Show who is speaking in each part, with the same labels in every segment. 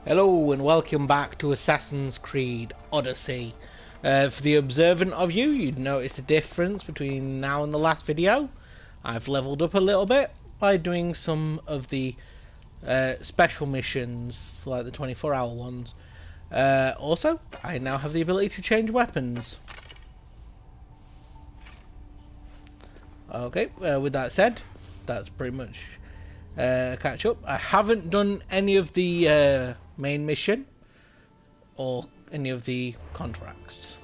Speaker 1: Hello and welcome back to Assassin's Creed Odyssey. For the observant of you, you'd notice a difference between now and the last video. I've leveled up a little bit by doing some of the special missions, like the 24-hour ones. Also, I now have the ability to change weapons. Okay, with that said, that's pretty much catch up. I haven't done any of the main mission or any of the contracts.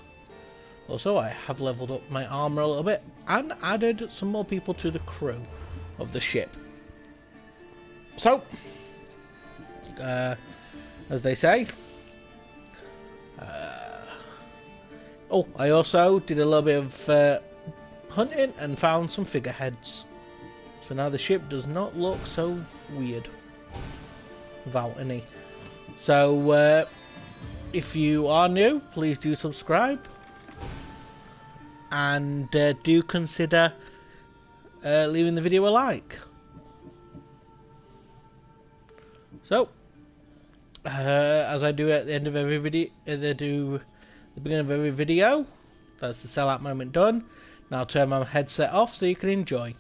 Speaker 1: Also, I have leveled up my armor a little bit and added some more people to the crew of the ship. So, as they say, oh, I also did a little bit of hunting and found some figureheads. So now the ship does not look so weird without any. So if you are new, please do subscribe and do consider leaving the video a like. So as I do at the end of every video, the beginning of every video, that's the sellout moment done. Now turn my headset off so you can enjoy.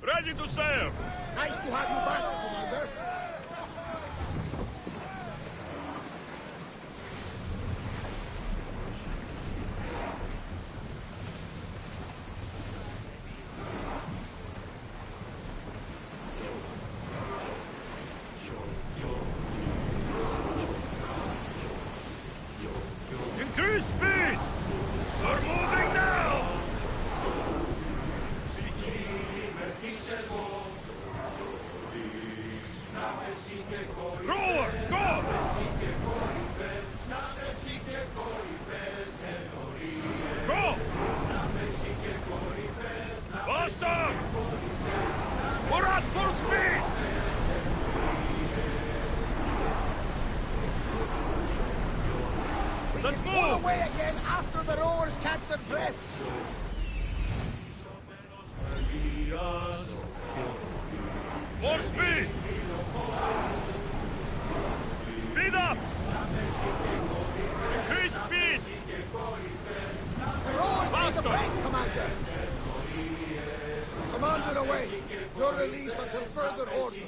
Speaker 2: Ready to sail!
Speaker 3: Nice to have you back, Commander.
Speaker 2: Increase speed! We're moving now! Rowers, go! Go! Faster! We're at full speed! Let's
Speaker 3: Pull
Speaker 2: move!
Speaker 3: away again after the rowers catch their breaths.
Speaker 2: More speed! Speed up! Increase speed!
Speaker 3: The rowers need a
Speaker 2: Faster!
Speaker 3: break, Commander. Commander away. You're released until further orders.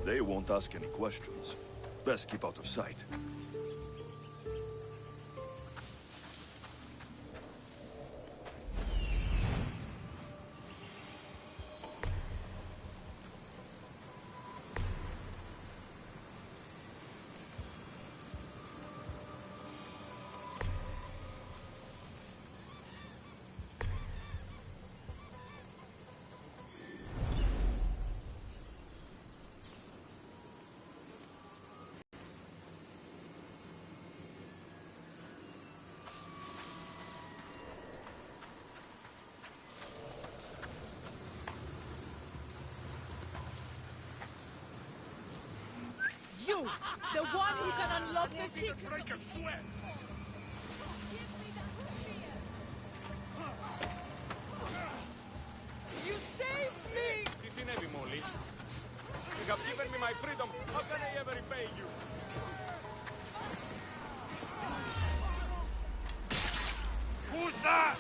Speaker 2: They won't ask any questions. Best keep out of sight.
Speaker 4: You! The one who can unlock the secret!
Speaker 2: Break a sweat!
Speaker 4: You saved me!
Speaker 5: Τι συνέβη μόλις? You have given me my freedom. How can I ever repay you?
Speaker 2: Who's that?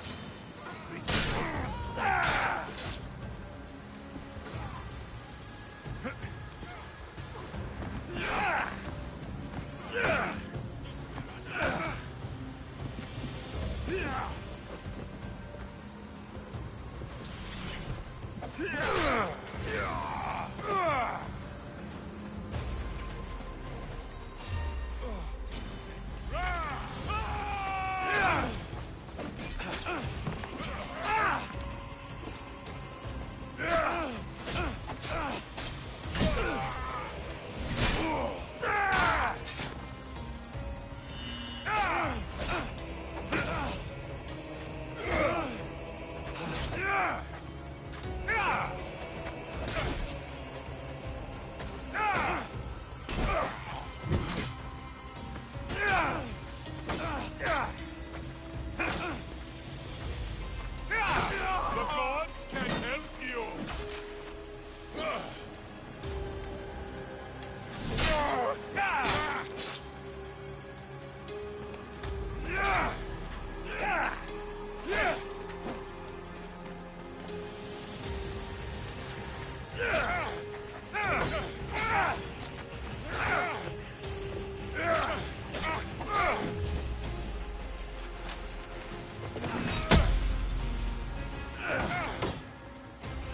Speaker 2: The gods can help you!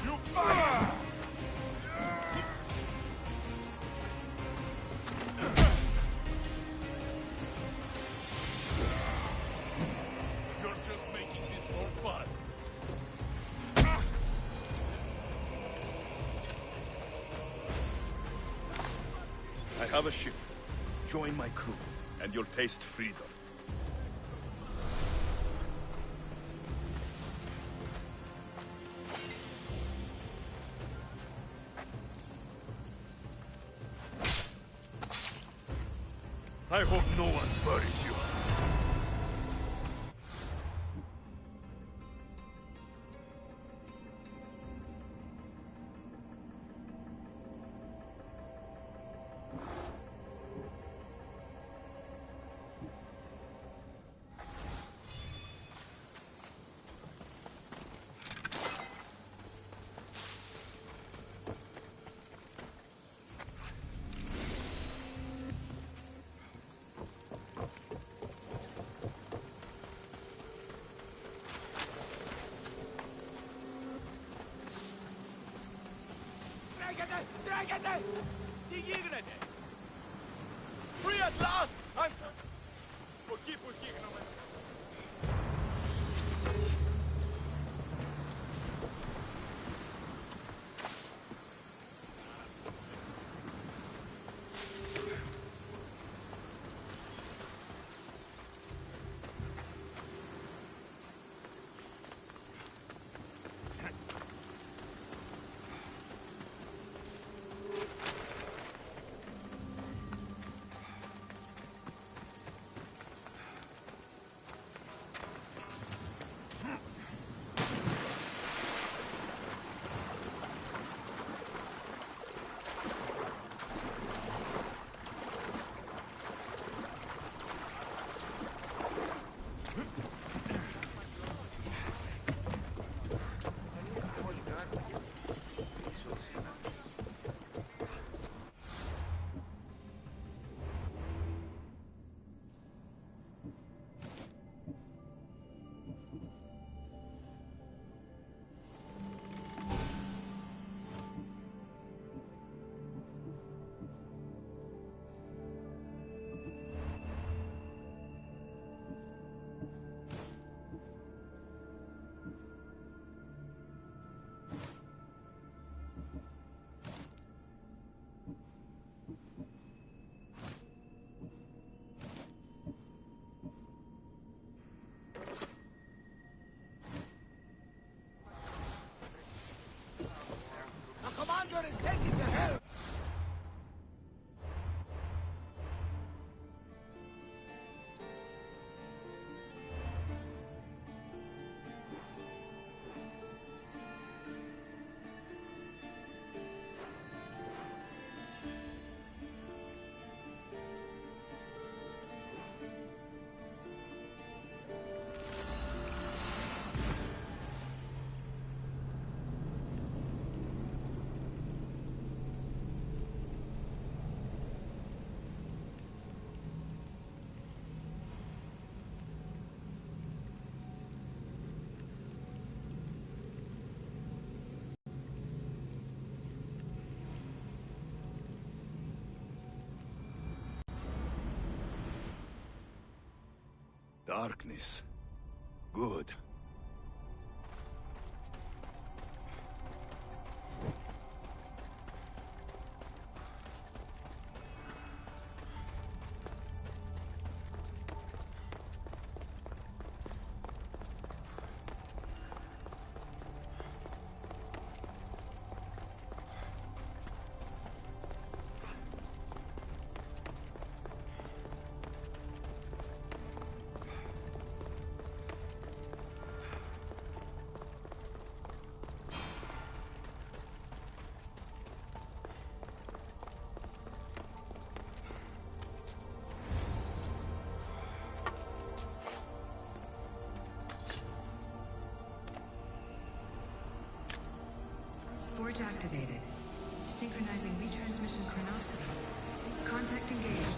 Speaker 2: You fire! You're just making this more fun. I have a ship. Join my crew, and you'll taste freedom. I hope no one buries you.
Speaker 5: Free at last! I'm... Покипу стигнув.
Speaker 3: The commander is taking the helm!
Speaker 2: Darkness. Good.
Speaker 6: Forge activated. Synchronizing retransmission chronicity. Contact engaged.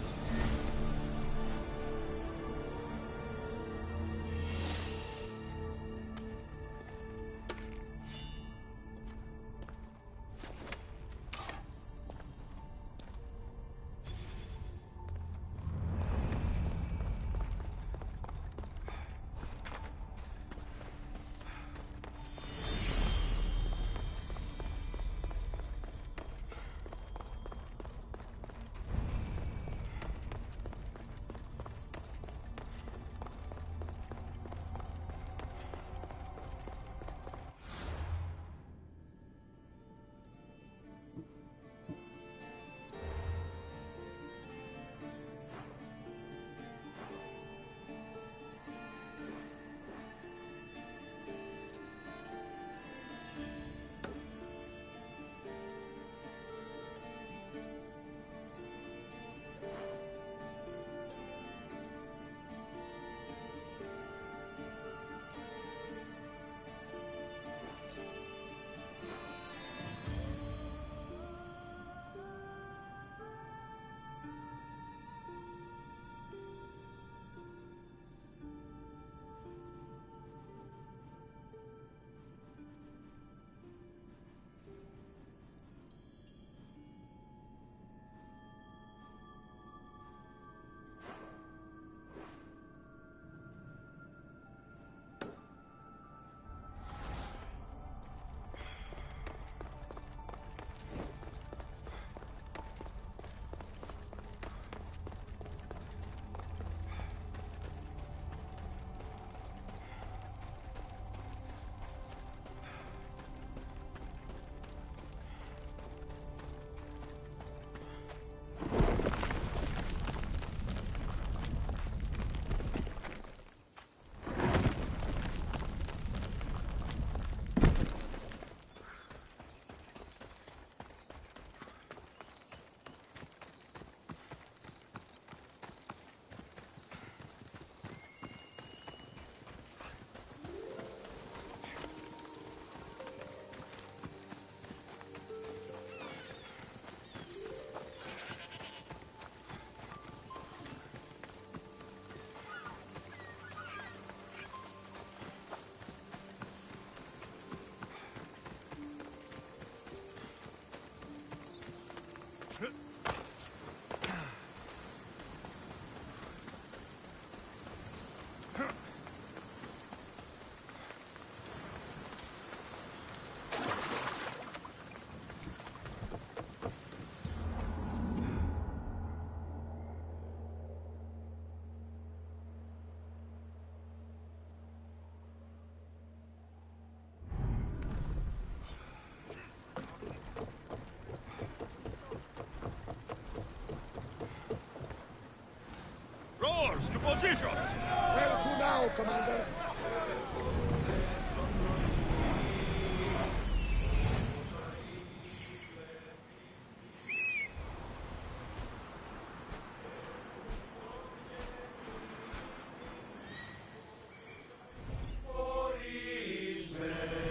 Speaker 2: Rowers, to positions!
Speaker 3: Where to now, Commander?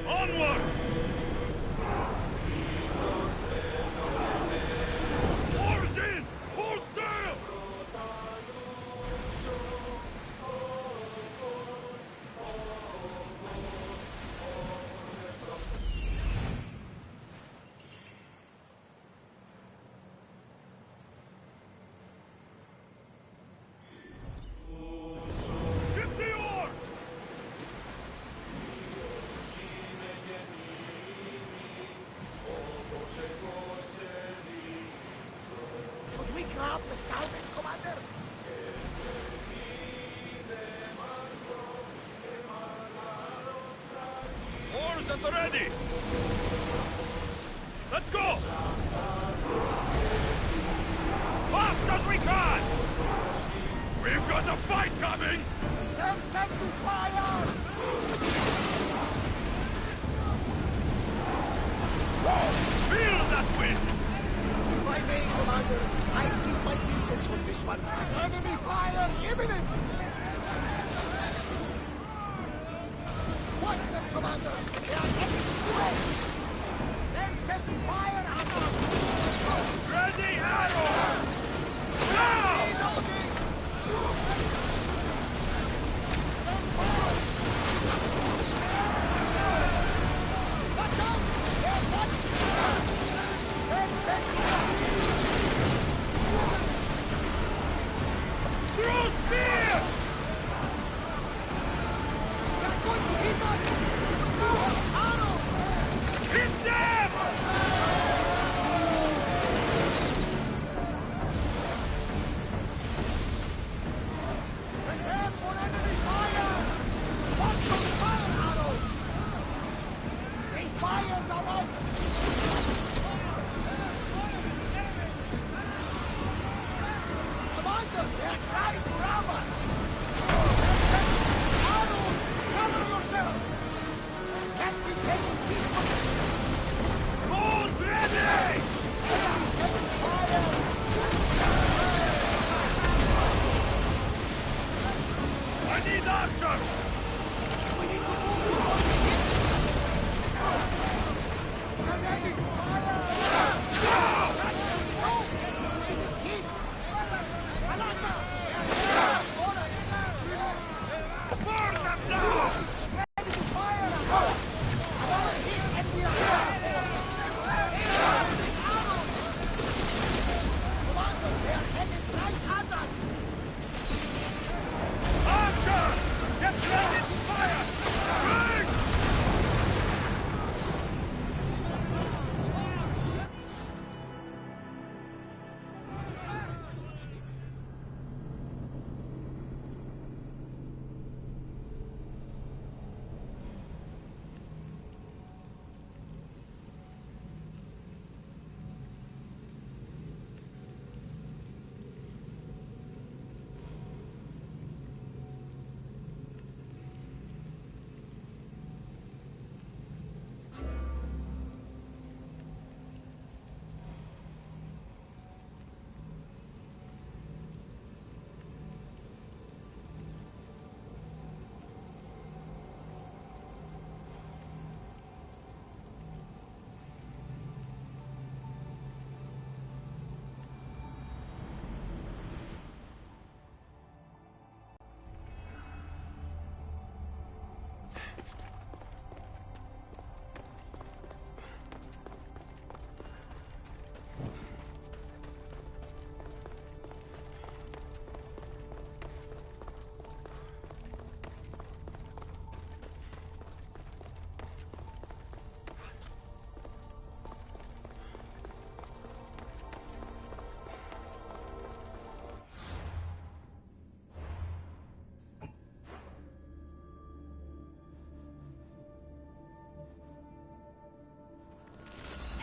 Speaker 2: Onward! Oars in! Full sail! Ship the oars!
Speaker 3: Should we grab the salvage, Commander?
Speaker 2: Oars at the ready! Let's go! Fast as we can! We've got a fight coming!
Speaker 3: Tell them to fire!
Speaker 2: Feel that wind!
Speaker 3: If I may, Commander, I keep my distance from this one. Enemy fire imminent! Watch them, Commander! They are heading to us! They're setting fire at us!
Speaker 2: Ready, arrow! Now!
Speaker 3: Reloading! Watch out! They're watching! They're setting
Speaker 2: Throw spear!
Speaker 3: They're going to hit us! Arrow!
Speaker 2: Hit them!
Speaker 3: Prepare for enemy fire! Watch those fire arrows! They fired on us! Commander, they're trying to ram us! Arrows! Cover yourself! Can't be taken peacefully!
Speaker 2: Bows ready!
Speaker 3: Enemy setting fire!
Speaker 2: I need archers!
Speaker 3: We need to move before they hit! Enemy fire!
Speaker 2: Now!
Speaker 3: No! We didn't hit! Alaka! They're on us!
Speaker 2: Burn them down!
Speaker 3: Ready to fire! Another hit and we are down! Commander, they are headed right at us!
Speaker 2: Archers! Get ready!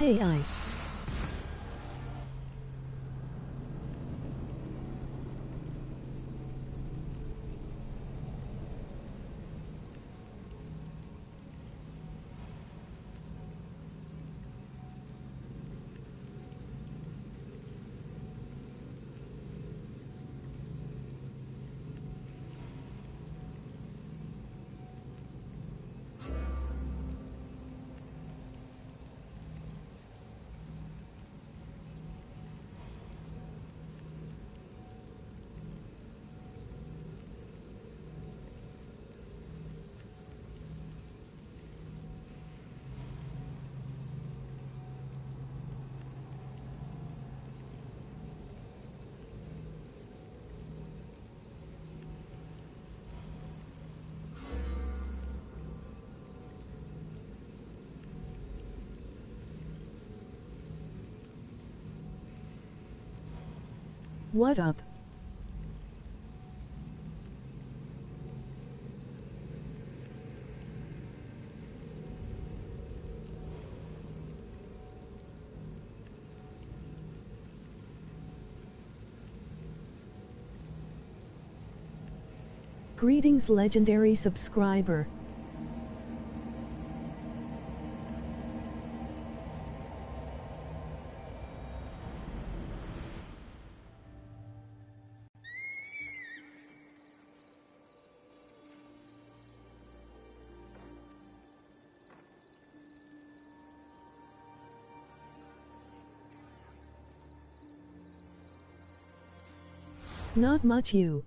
Speaker 7: Hey, I. What up? Greetings, legendary subscriber. Not much, you.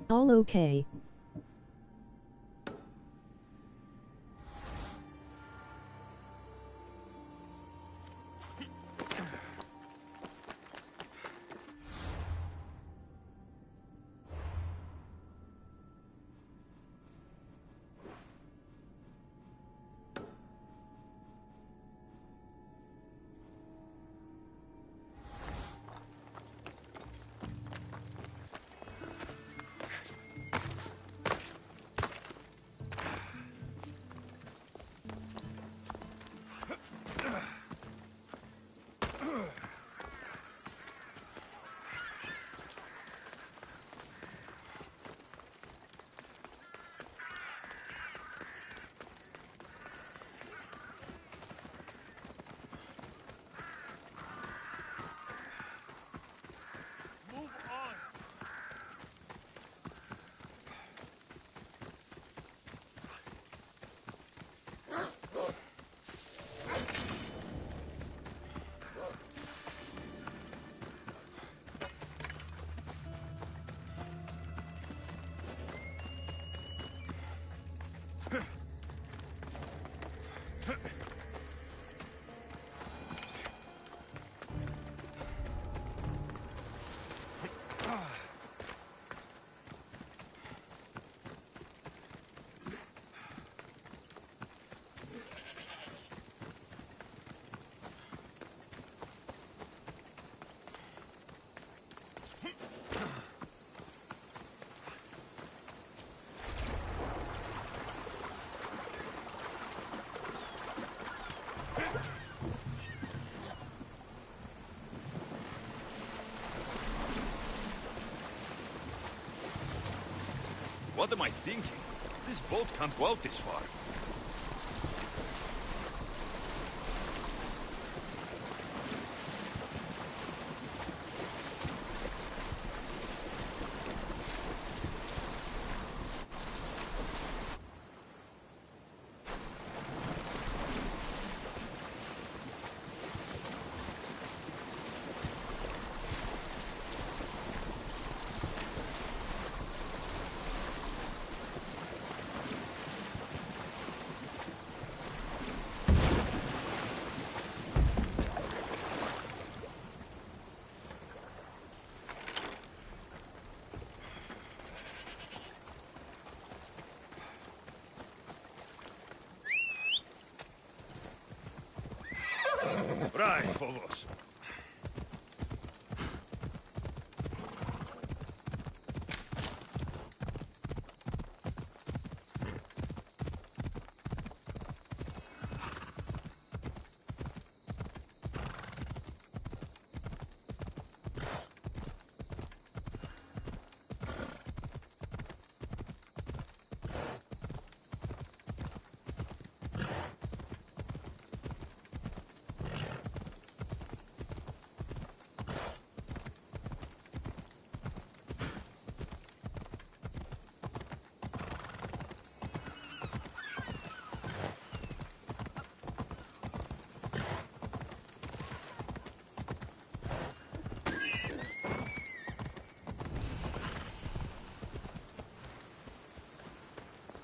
Speaker 7: All okay.
Speaker 2: What am I thinking? This boat can't go out this far. Right, Phobos.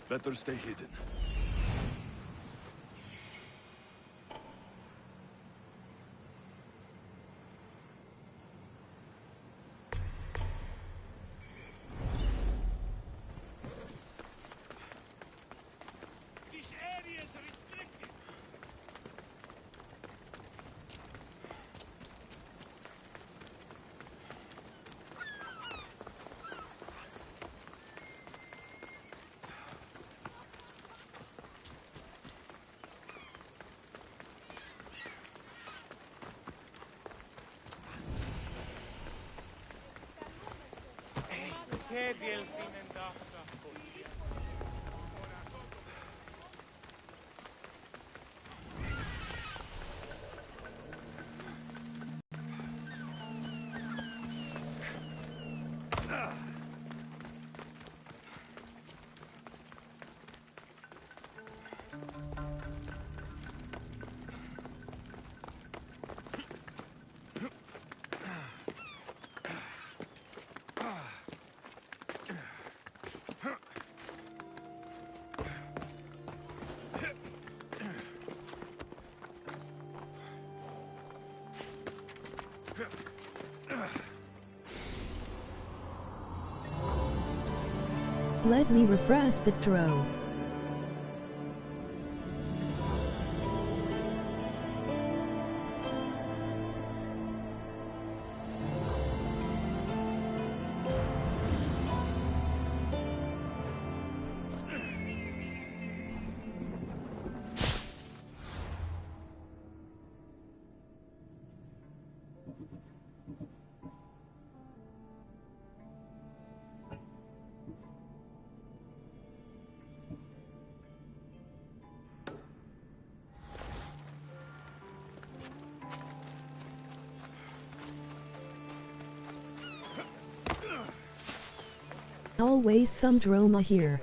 Speaker 2: Better stay hidden.
Speaker 5: This area is restricted. Heavy elfin and darker.
Speaker 7: Let me refresh the throw. Always some drama here.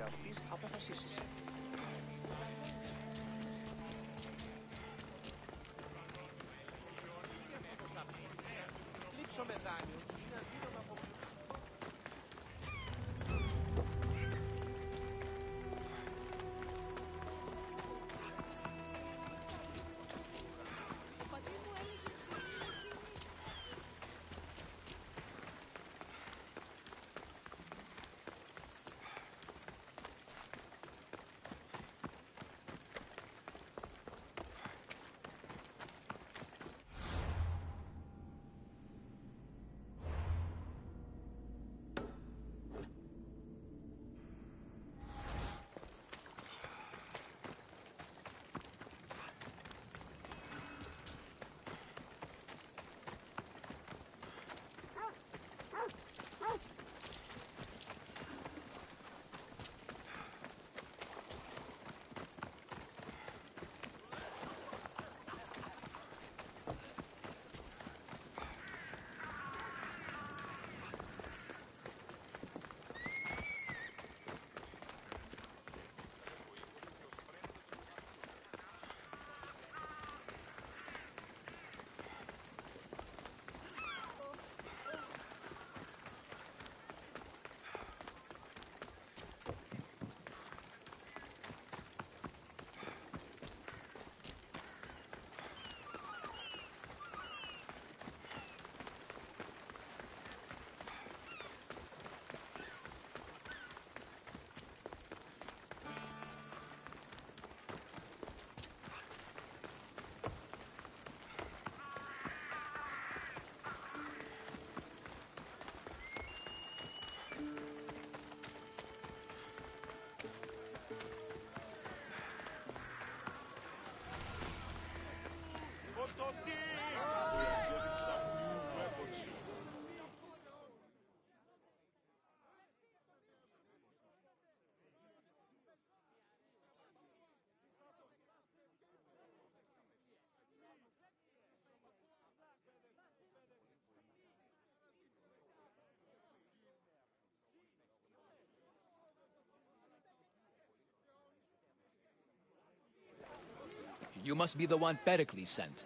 Speaker 8: You must be the one Pericles sent.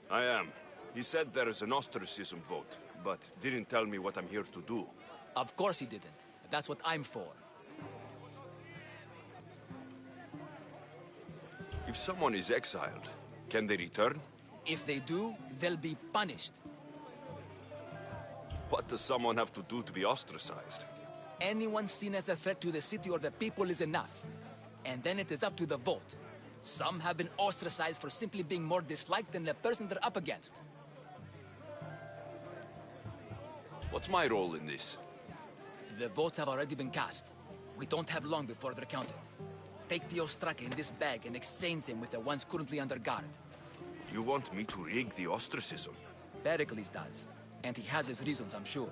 Speaker 2: I am. He said there is an ostracism vote, but didn't tell me what I'm here to do.
Speaker 8: Of course he didn't. That's what I'm for.
Speaker 2: If someone is exiled, can they return?
Speaker 8: If they do, they'll be punished.
Speaker 2: What does someone have to do to be ostracized?
Speaker 8: Anyone seen as a threat to the city or the people is enough. And then it is up to the vote. Some have been ostracized for simply being more disliked than the person they're up against.
Speaker 2: What's my role in this?
Speaker 8: The votes have already been cast. We don't have long before they're counted. Take the Ostraka in this bag and exchange him with the ones currently under guard.
Speaker 2: You want me to rig the ostracism?
Speaker 8: Pericles does. And he has his reasons, I'm sure.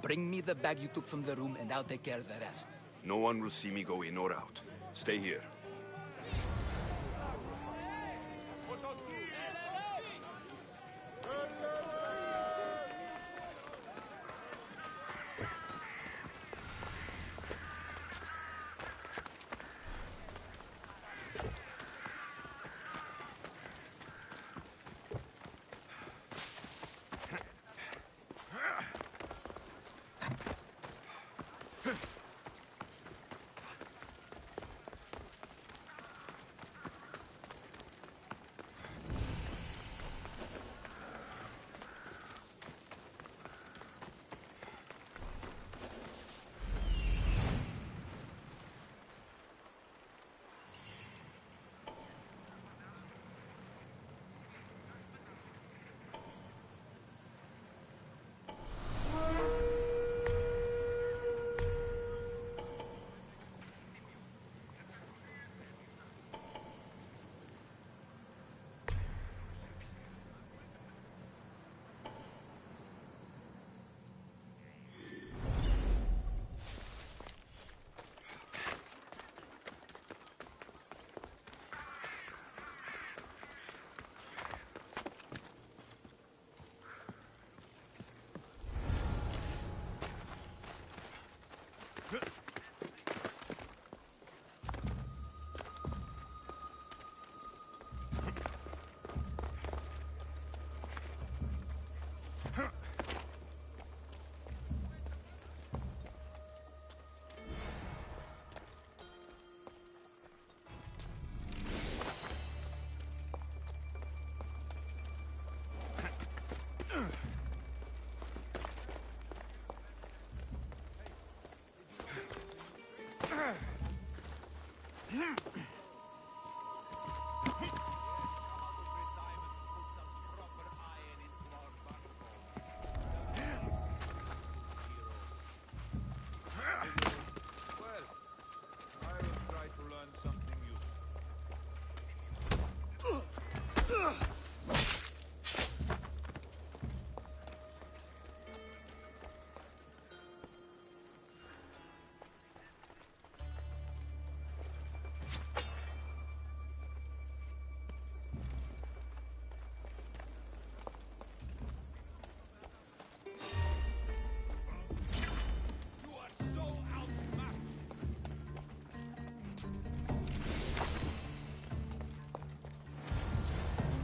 Speaker 8: Bring me the bag you took from the room and I'll take care of the rest.
Speaker 2: No one will see me go in or out. Stay here.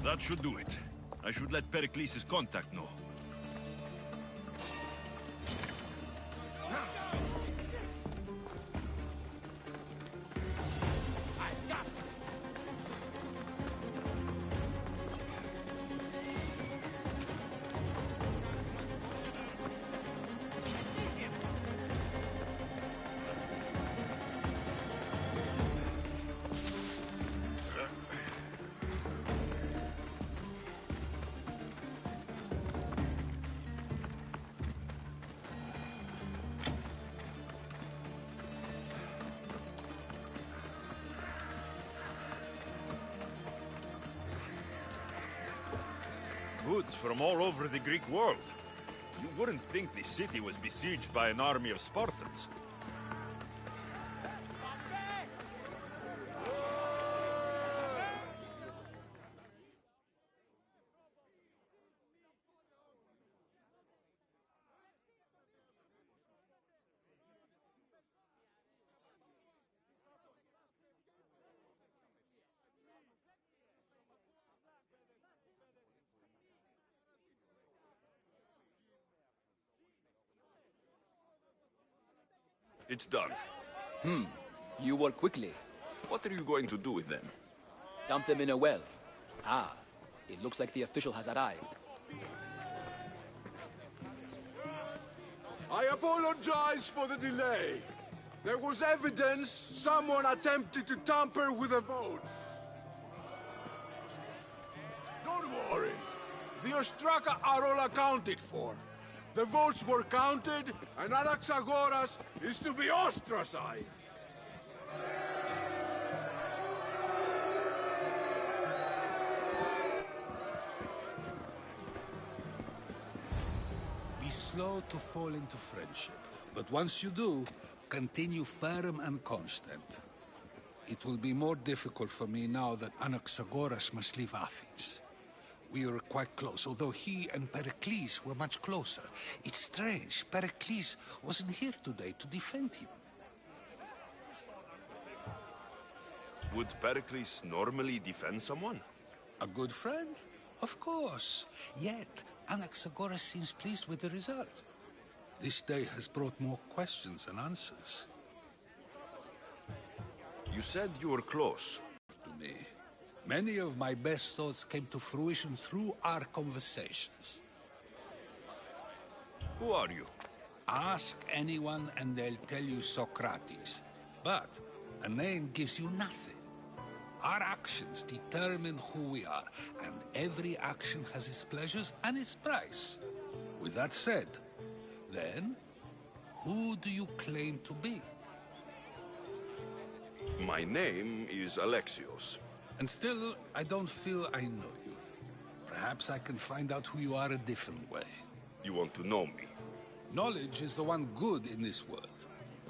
Speaker 2: That should do it. I should let Pericles' contact know. Goods from all over the Greek world. You wouldn't think the city was besieged by an army of Spartans. It's done.
Speaker 8: You work quickly.
Speaker 2: What are you going to do with them?
Speaker 8: Dump them in a well. Ah, it looks like the official has arrived.
Speaker 5: I apologize for the delay. There was evidence someone attempted to tamper with the votes. Don't worry. The Ostraka are all accounted for. The votes were counted, and Anaxagoras is to be ostracized.
Speaker 9: Be slow to fall into friendship, but once you do, continue firm and constant. It will be more difficult for me now that Anaxagoras must leave Athens. We were quite close, although he and Pericles were much closer. It's strange, Pericles wasn't here today to defend him.
Speaker 2: Would Pericles normally defend someone?
Speaker 9: A good friend? Of course. Yet, Anaxagoras seems pleased with the result. This day has brought more questions than answers.
Speaker 2: You said you were close.
Speaker 9: To me. Many of my best thoughts came to fruition through our conversations.
Speaker 2: Who are you?
Speaker 9: Ask anyone and they'll tell you Socrates. But a name gives you nothing. Our actions determine who we are, and every action has its pleasures and its price. With that said, then, who do you claim to be?
Speaker 2: My name is Alexios.
Speaker 9: And still, I don't feel I know you. Perhaps I can find out who you are a different way.
Speaker 2: You want to know me?
Speaker 9: Knowledge is the one good in this world.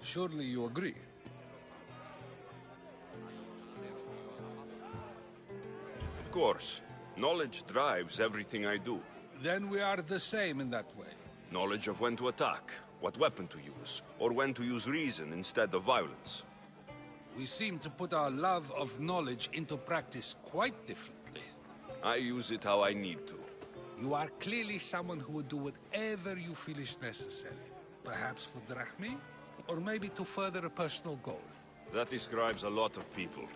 Speaker 9: Surely you agree?
Speaker 2: Of course. Knowledge drives everything I do.
Speaker 9: Then we are the same in that way.
Speaker 2: Knowledge of when to attack, what weapon to use, or when to use reason instead of violence.
Speaker 9: We seem to put our love of knowledge into practice quite differently.
Speaker 2: I use it how I need to.
Speaker 9: You are clearly someone who would do whatever you feel is necessary. Perhaps for drachmi, or maybe to further a personal goal.
Speaker 2: That describes a lot of people.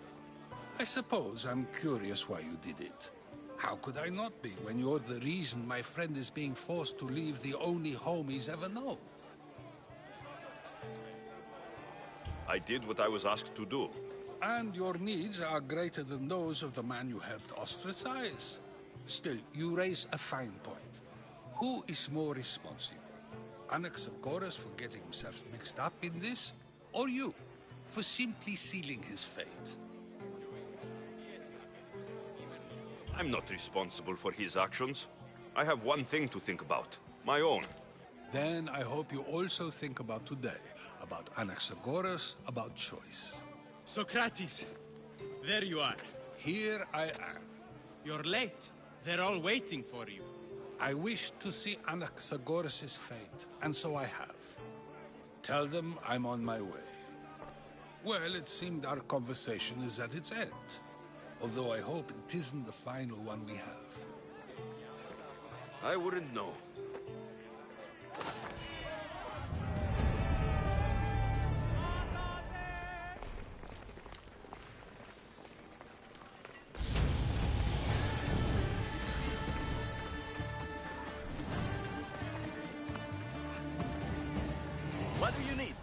Speaker 9: I suppose I'm curious why you did it. How could I not be when you're the reason my friend is being forced to leave the only home he's ever known?
Speaker 2: I did what I was asked to do.
Speaker 9: And your needs are greater than those of the man you helped ostracize. Still, you raise a fine point. Who is more responsible? Anaxagoras for getting himself mixed up in this? Or you, for simply sealing his fate?
Speaker 2: I'm not responsible for his actions. I have one thing to think about. My own.
Speaker 9: Then I hope you also think about today. About Anaxagoras, about choice.
Speaker 10: Socrates! There you are.
Speaker 9: Here I am.
Speaker 10: You're late. They're all waiting for you.
Speaker 9: I wish to see Anaxagoras' fate, and so I have. Tell them I'm on my way. Well, it seemed our conversation is at its end. Although I hope it isn't the final one we have.
Speaker 2: I wouldn't know.
Speaker 8: What do you need?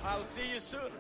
Speaker 10: I'll see you soon.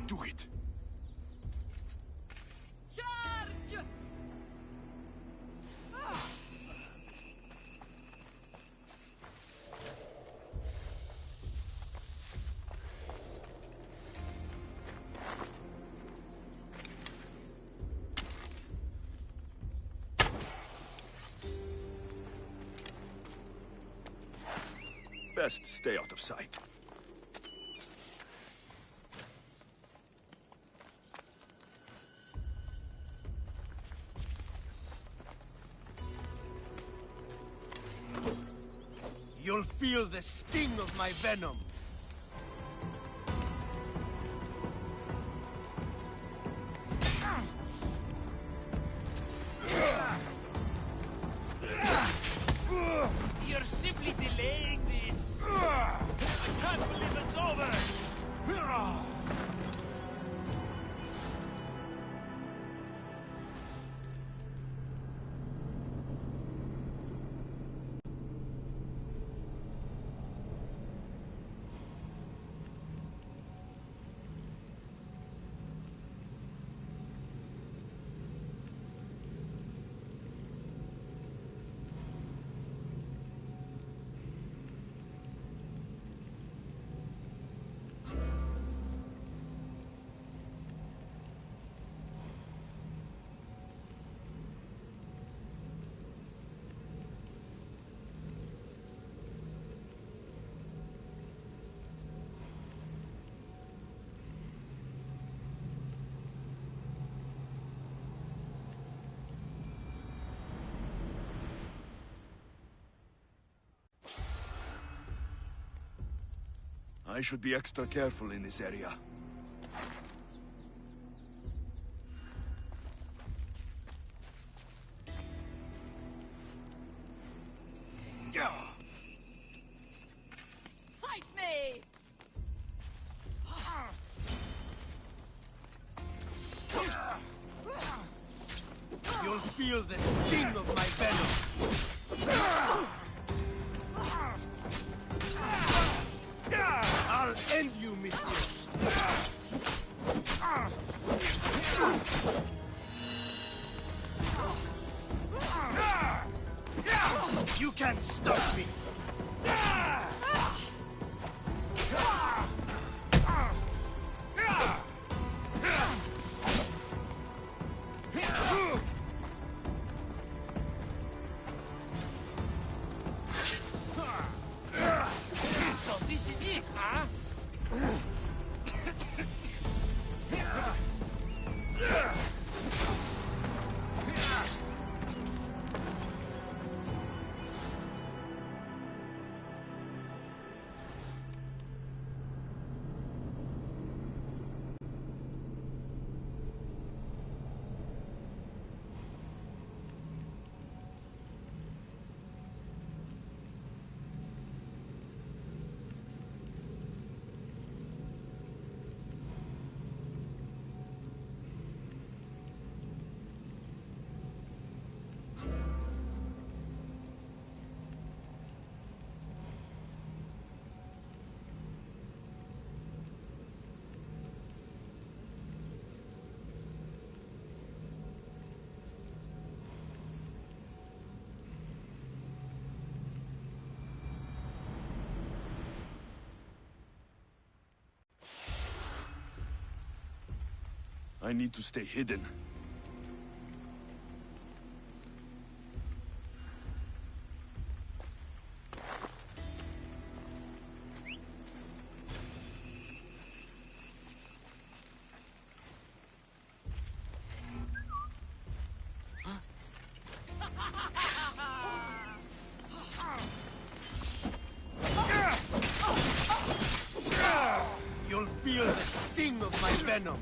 Speaker 5: Do it!
Speaker 4: Charge!
Speaker 2: Best stay out of sight.
Speaker 3: You'll feel the sting of my venom.
Speaker 11: You're simply delaying this. I can't believe it's over.
Speaker 2: I should be extra careful in this area.
Speaker 4: Fight me!
Speaker 3: You'll feel the sting of my venom. I'll end you, Mistios. You can't stop me.
Speaker 11: So this is it, huh?
Speaker 2: I need to stay hidden.
Speaker 3: You'll feel the sting of my venom.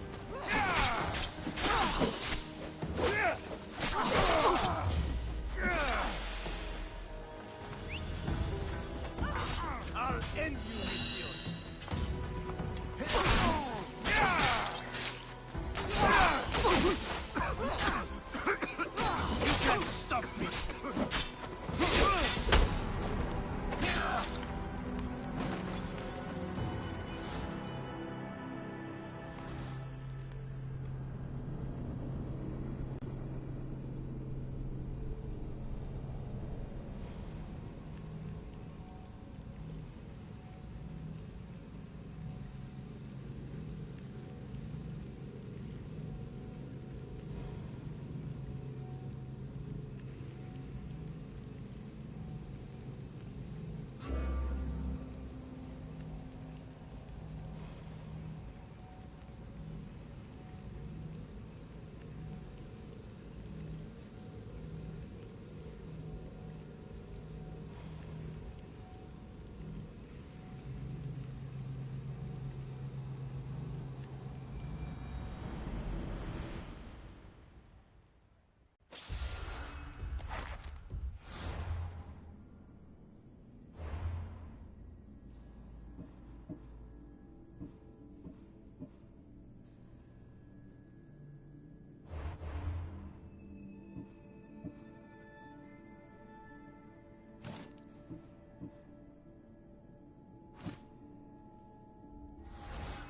Speaker 3: I'll end you, Mistios. You can't stop me.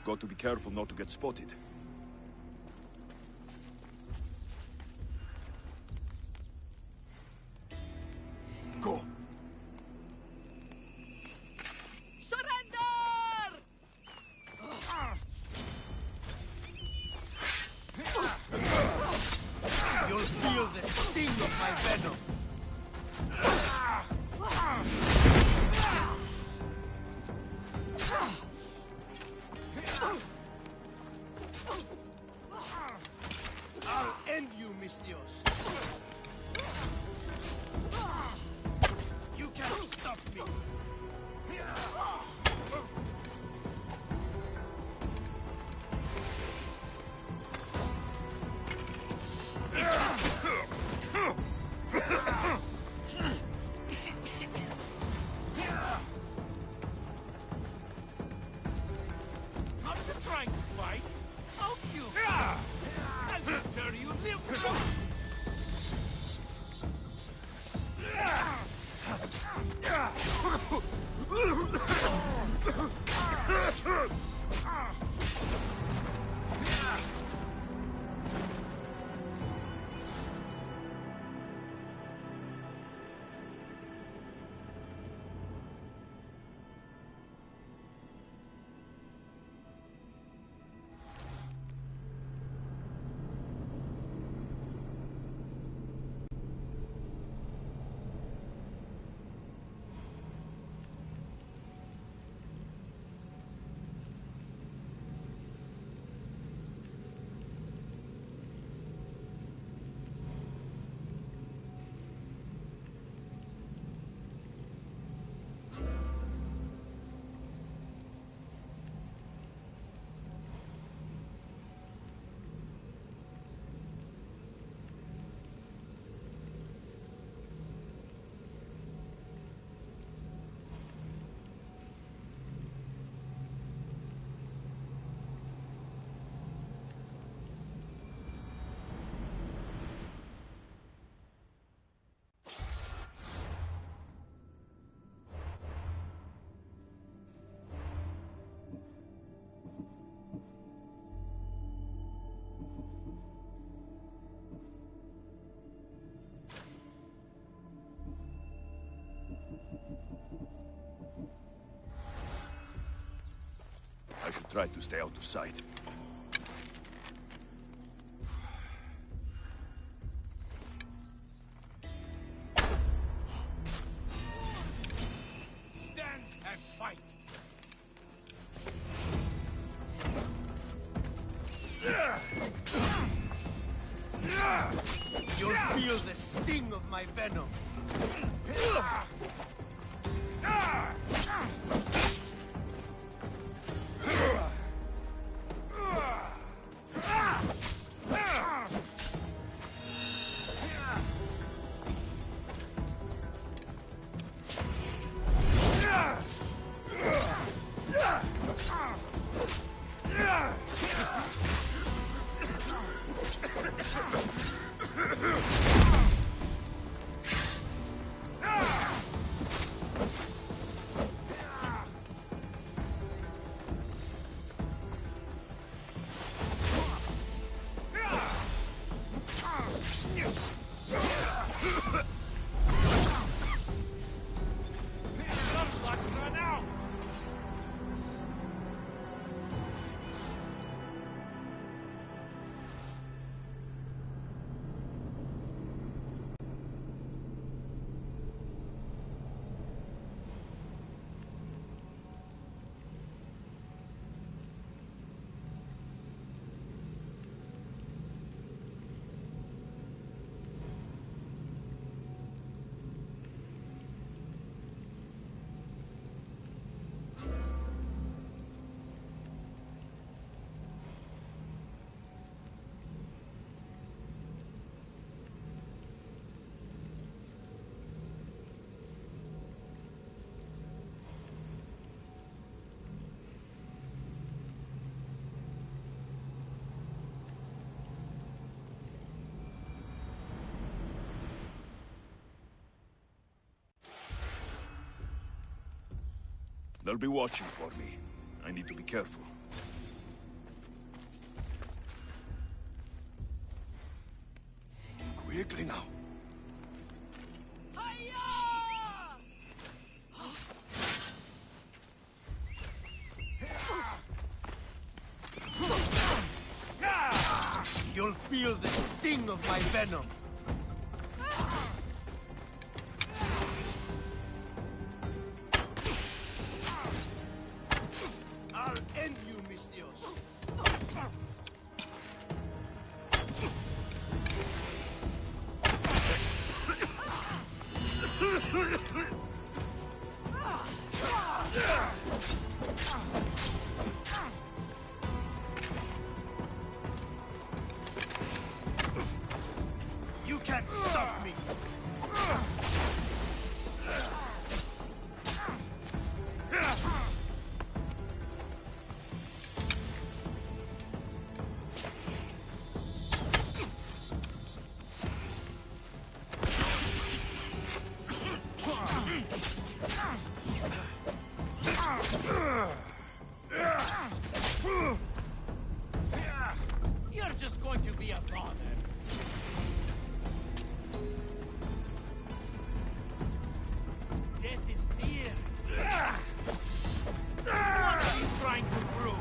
Speaker 2: Got to be careful not to get spotted. Go!
Speaker 3: Surrender!
Speaker 11: You'll feel the sting of my venom. I'll end you, Mistios. You can't stop me. Not trying to fight. I'll kill you. I'll turn you limp.
Speaker 2: I should try to stay out of sight.
Speaker 11: Stand and fight. You'll feel the sting of my venom.
Speaker 2: They'll be watching for me. I need to be careful.
Speaker 5: quickly now.
Speaker 3: You'll feel the sting of my venom. I'll end you, mis Dios. You can't stop me!
Speaker 11: You're just going to be a bother. Death is near. What are you trying to prove?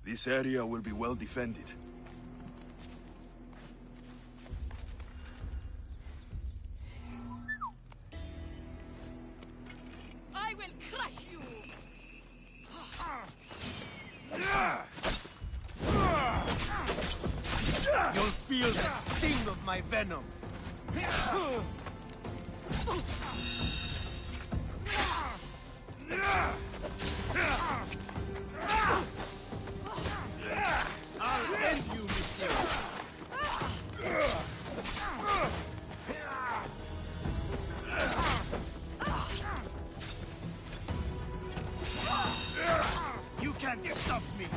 Speaker 2: This area will be well defended.
Speaker 4: I will crush you!
Speaker 3: You'll feel the sting of my venom. I'll end you, mis Dios. You can't stop me.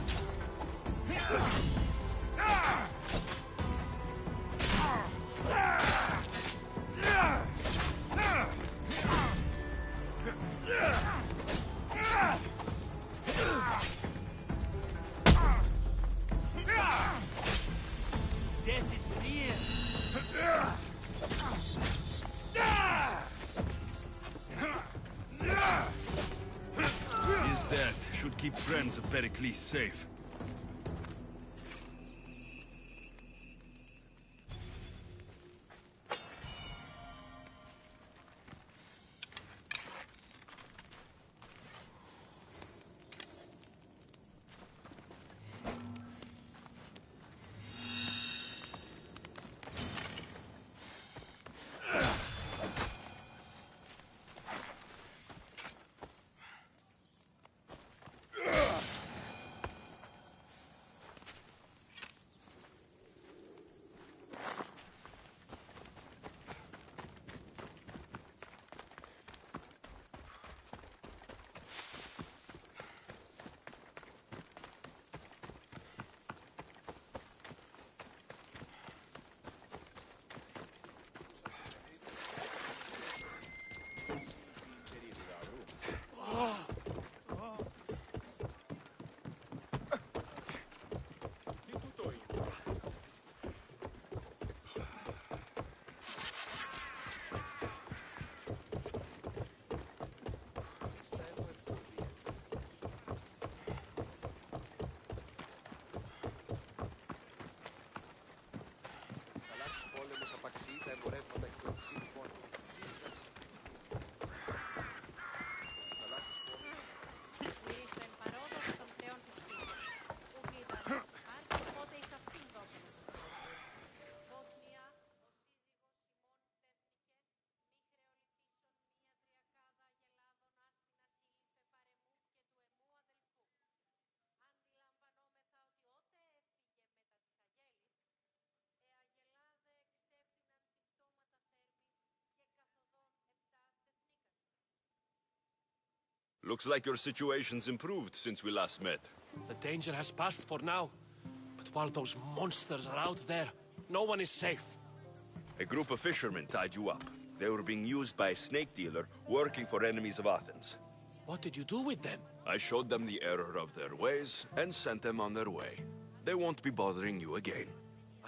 Speaker 11: Death is near.
Speaker 2: His death should keep friends of Pericles safe. Looks like your situation's improved since we last met.
Speaker 11: The danger has passed for now. But while those monsters are out there, no one is safe.
Speaker 2: A group of fishermen tied you up. They were being used by a snake dealer working for enemies of Athens.
Speaker 11: What did you do with them?
Speaker 2: I showed them the error of their ways and sent them on their way. They won't be bothering you again.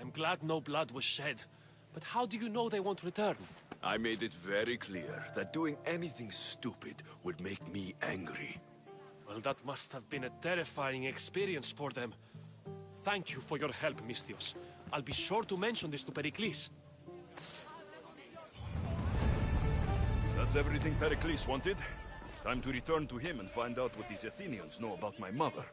Speaker 11: I'm glad no blood was shed. But how do you know they won't return?
Speaker 2: I made it very clear that doing anything stupid would make me angry.
Speaker 11: Well, that must have been a terrifying experience for them. Thank you for your help, Misthios. I'll be sure to mention this to Pericles.
Speaker 2: That's everything Pericles wanted. Time to return to him and find out what these Athenians know about my mother.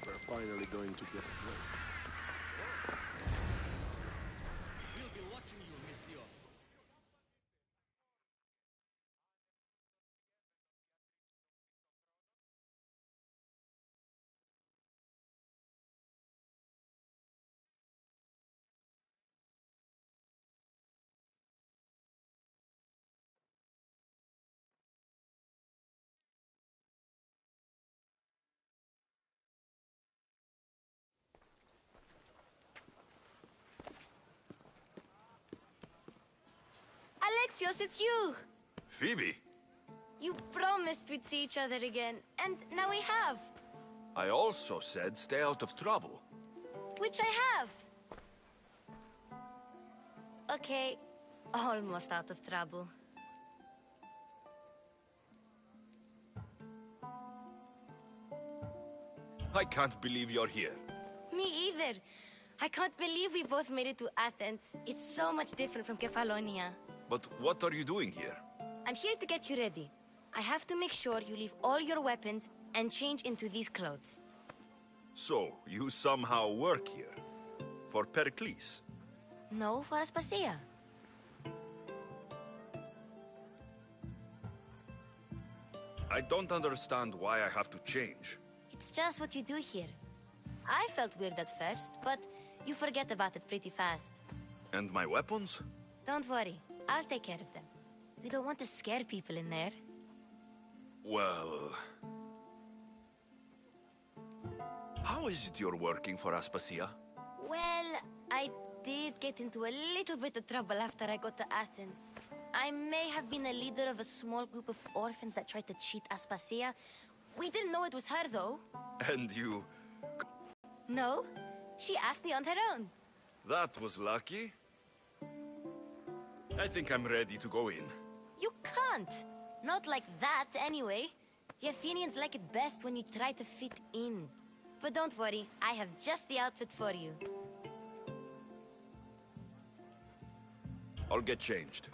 Speaker 12: We're finally going to get it right.
Speaker 8: We'll be watching you, Misthios.
Speaker 13: Alexios, it's you!
Speaker 2: Phoebe!
Speaker 13: You promised we'd see each other again, and now we have.
Speaker 2: I also said stay out of trouble.
Speaker 13: Which I have. Okay, almost out of trouble.
Speaker 2: I can't believe you're here.
Speaker 13: Me either. I can't believe we both made it to Athens. It's so much different from Kefalonia.
Speaker 2: But what are you doing here?
Speaker 13: I'm here to get you ready. I have to make sure you leave all your weapons and change into these clothes.
Speaker 2: So, you somehow work here? For Pericles?
Speaker 13: No, for Aspasia.
Speaker 2: I don't understand why I have to change.
Speaker 13: It's just what you do here. I felt weird at first, but you forget about it pretty fast.
Speaker 2: And my weapons?
Speaker 13: Don't worry, I'll take care of them. We don't want to scare people in there.
Speaker 2: Well... How is it you're working for Aspasia?
Speaker 13: Well, I did get into a little bit of trouble after I got to Athens. I may have been a leader of a small group of orphans that tried to cheat Aspasia. We didn't know it was her, though.
Speaker 2: And you...
Speaker 13: No, she asked me on her own.
Speaker 2: That was lucky. I think I'm ready to go in.
Speaker 13: You can't. Not like that, anyway. The Athenians like it best when you try to fit in. But don't worry, I have just the outfit for you.
Speaker 2: I'll get changed.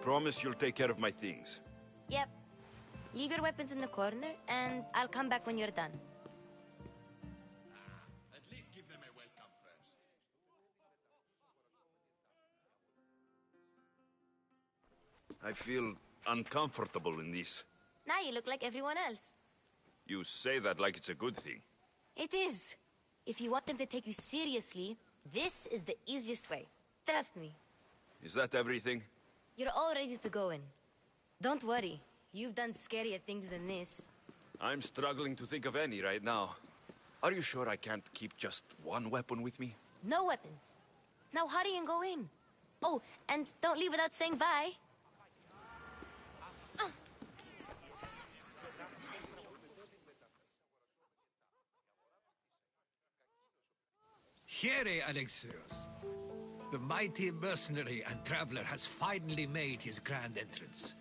Speaker 2: Promise you'll take care of my things.
Speaker 13: Yep. Leave your weapons in the corner, and I'll come back when you're done.
Speaker 11: At least give them a welcome first.
Speaker 2: I feel uncomfortable in this.
Speaker 13: Now you look like everyone else.
Speaker 2: You say that like it's a good thing.
Speaker 13: It is. If you want them to take you seriously, this is the easiest way. Trust me.
Speaker 2: Is that everything?
Speaker 13: You're all ready to go in. Don't worry. You've done scarier things than this.
Speaker 2: I'm struggling to think of any right now. Are you sure I can't keep just one weapon with me?
Speaker 13: No weapons. Now hurry and go in. Oh, and don't leave without saying bye.
Speaker 9: Here, Alexios. The mighty mercenary and traveler has finally made his grand entrance.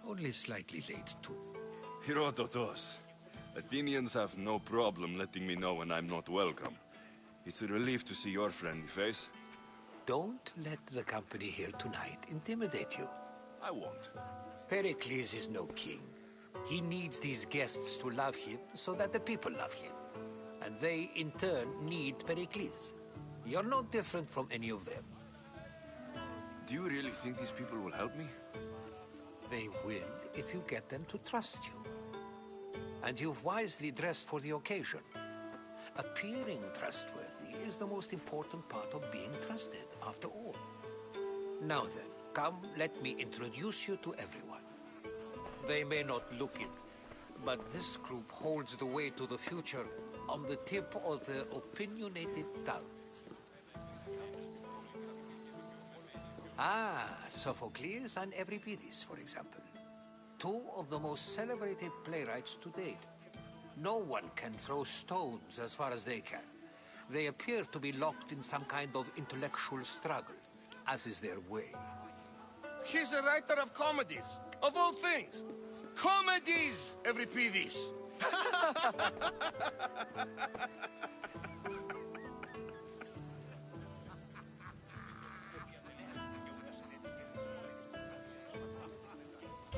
Speaker 9: Only slightly late, too.
Speaker 2: Herodotus. Athenians have no problem letting me know when I'm not welcome. It's a relief to see your friendly face.
Speaker 14: Don't let the company here tonight intimidate you.
Speaker 2: I won't.
Speaker 14: Pericles is no king. He needs these guests to love him so that the people love him. And they, in turn, need Pericles. You're no different from any of them.
Speaker 2: Do you really think these people will help me?
Speaker 14: They will if you get them to trust you. And you've wisely dressed for the occasion. Appearing trustworthy is the most important part of being trusted, after all. Now then, come, let me introduce you to everyone. They may not look it, but this group holds the way to the future on the tip of their opinionated tongues. Ah, Sophocles and Euripides, for example. Two of the most celebrated playwrights to date. No one can throw stones as far as they can. They appear to be locked in some kind of intellectual struggle, as is their way.
Speaker 5: He's a writer of comedies, of all things. Comedies, Euripides.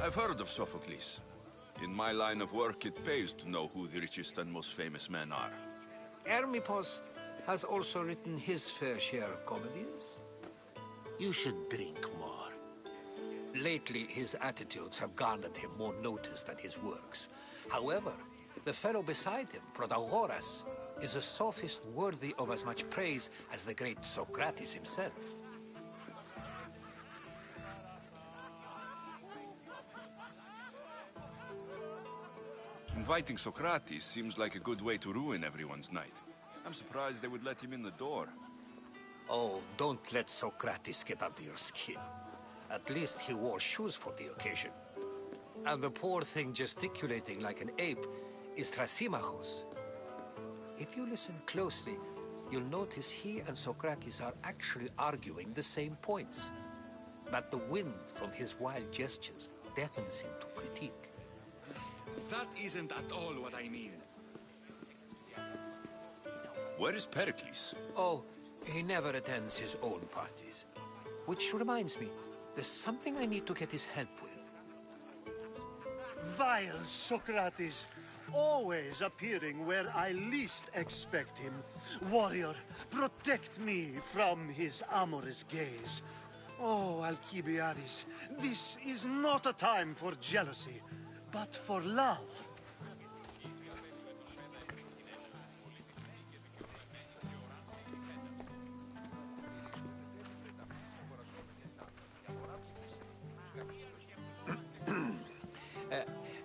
Speaker 2: I've heard of Sophocles. In my line of work, it pays to know who the richest and most famous men are.
Speaker 14: Hermippos has also written his fair share of comedies. You should drink more. Lately, his attitudes have garnered him more notice than his works. However, the fellow beside him, Protagoras, is a sophist worthy of as much praise as the great Socrates himself.
Speaker 2: Inviting Socrates seems like a good way to ruin everyone's night. I'm surprised they would let him in the door.
Speaker 14: Oh, don't let Socrates get under your skin. At least he wore shoes for the occasion. And the poor thing gesticulating like an ape is Thrasymachus. If you listen closely, you'll notice he and Socrates are actually arguing the same points. But the wind from his wild gestures deafens him to critique.
Speaker 5: That isn't at all what I mean.
Speaker 2: Where is Pericles?
Speaker 14: Oh, he never attends his own parties. Which reminds me, there's something I need to get his help with.
Speaker 15: Vile Socrates, always appearing where I least expect him. Warrior, protect me from his amorous gaze. Oh, Alcibiades, this is not a time for jealousy, but for love.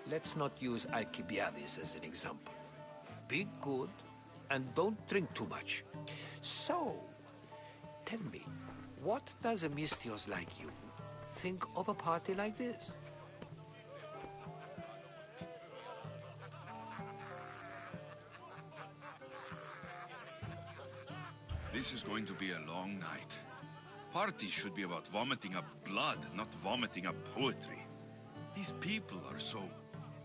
Speaker 14: Let's not use Alcibiades as an example. Be good, and don't drink too much. So, tell me, what does a Misthios like you think of a party like this?
Speaker 2: This is going to be a long night. Parties should be about vomiting up blood, not vomiting up poetry. These people are so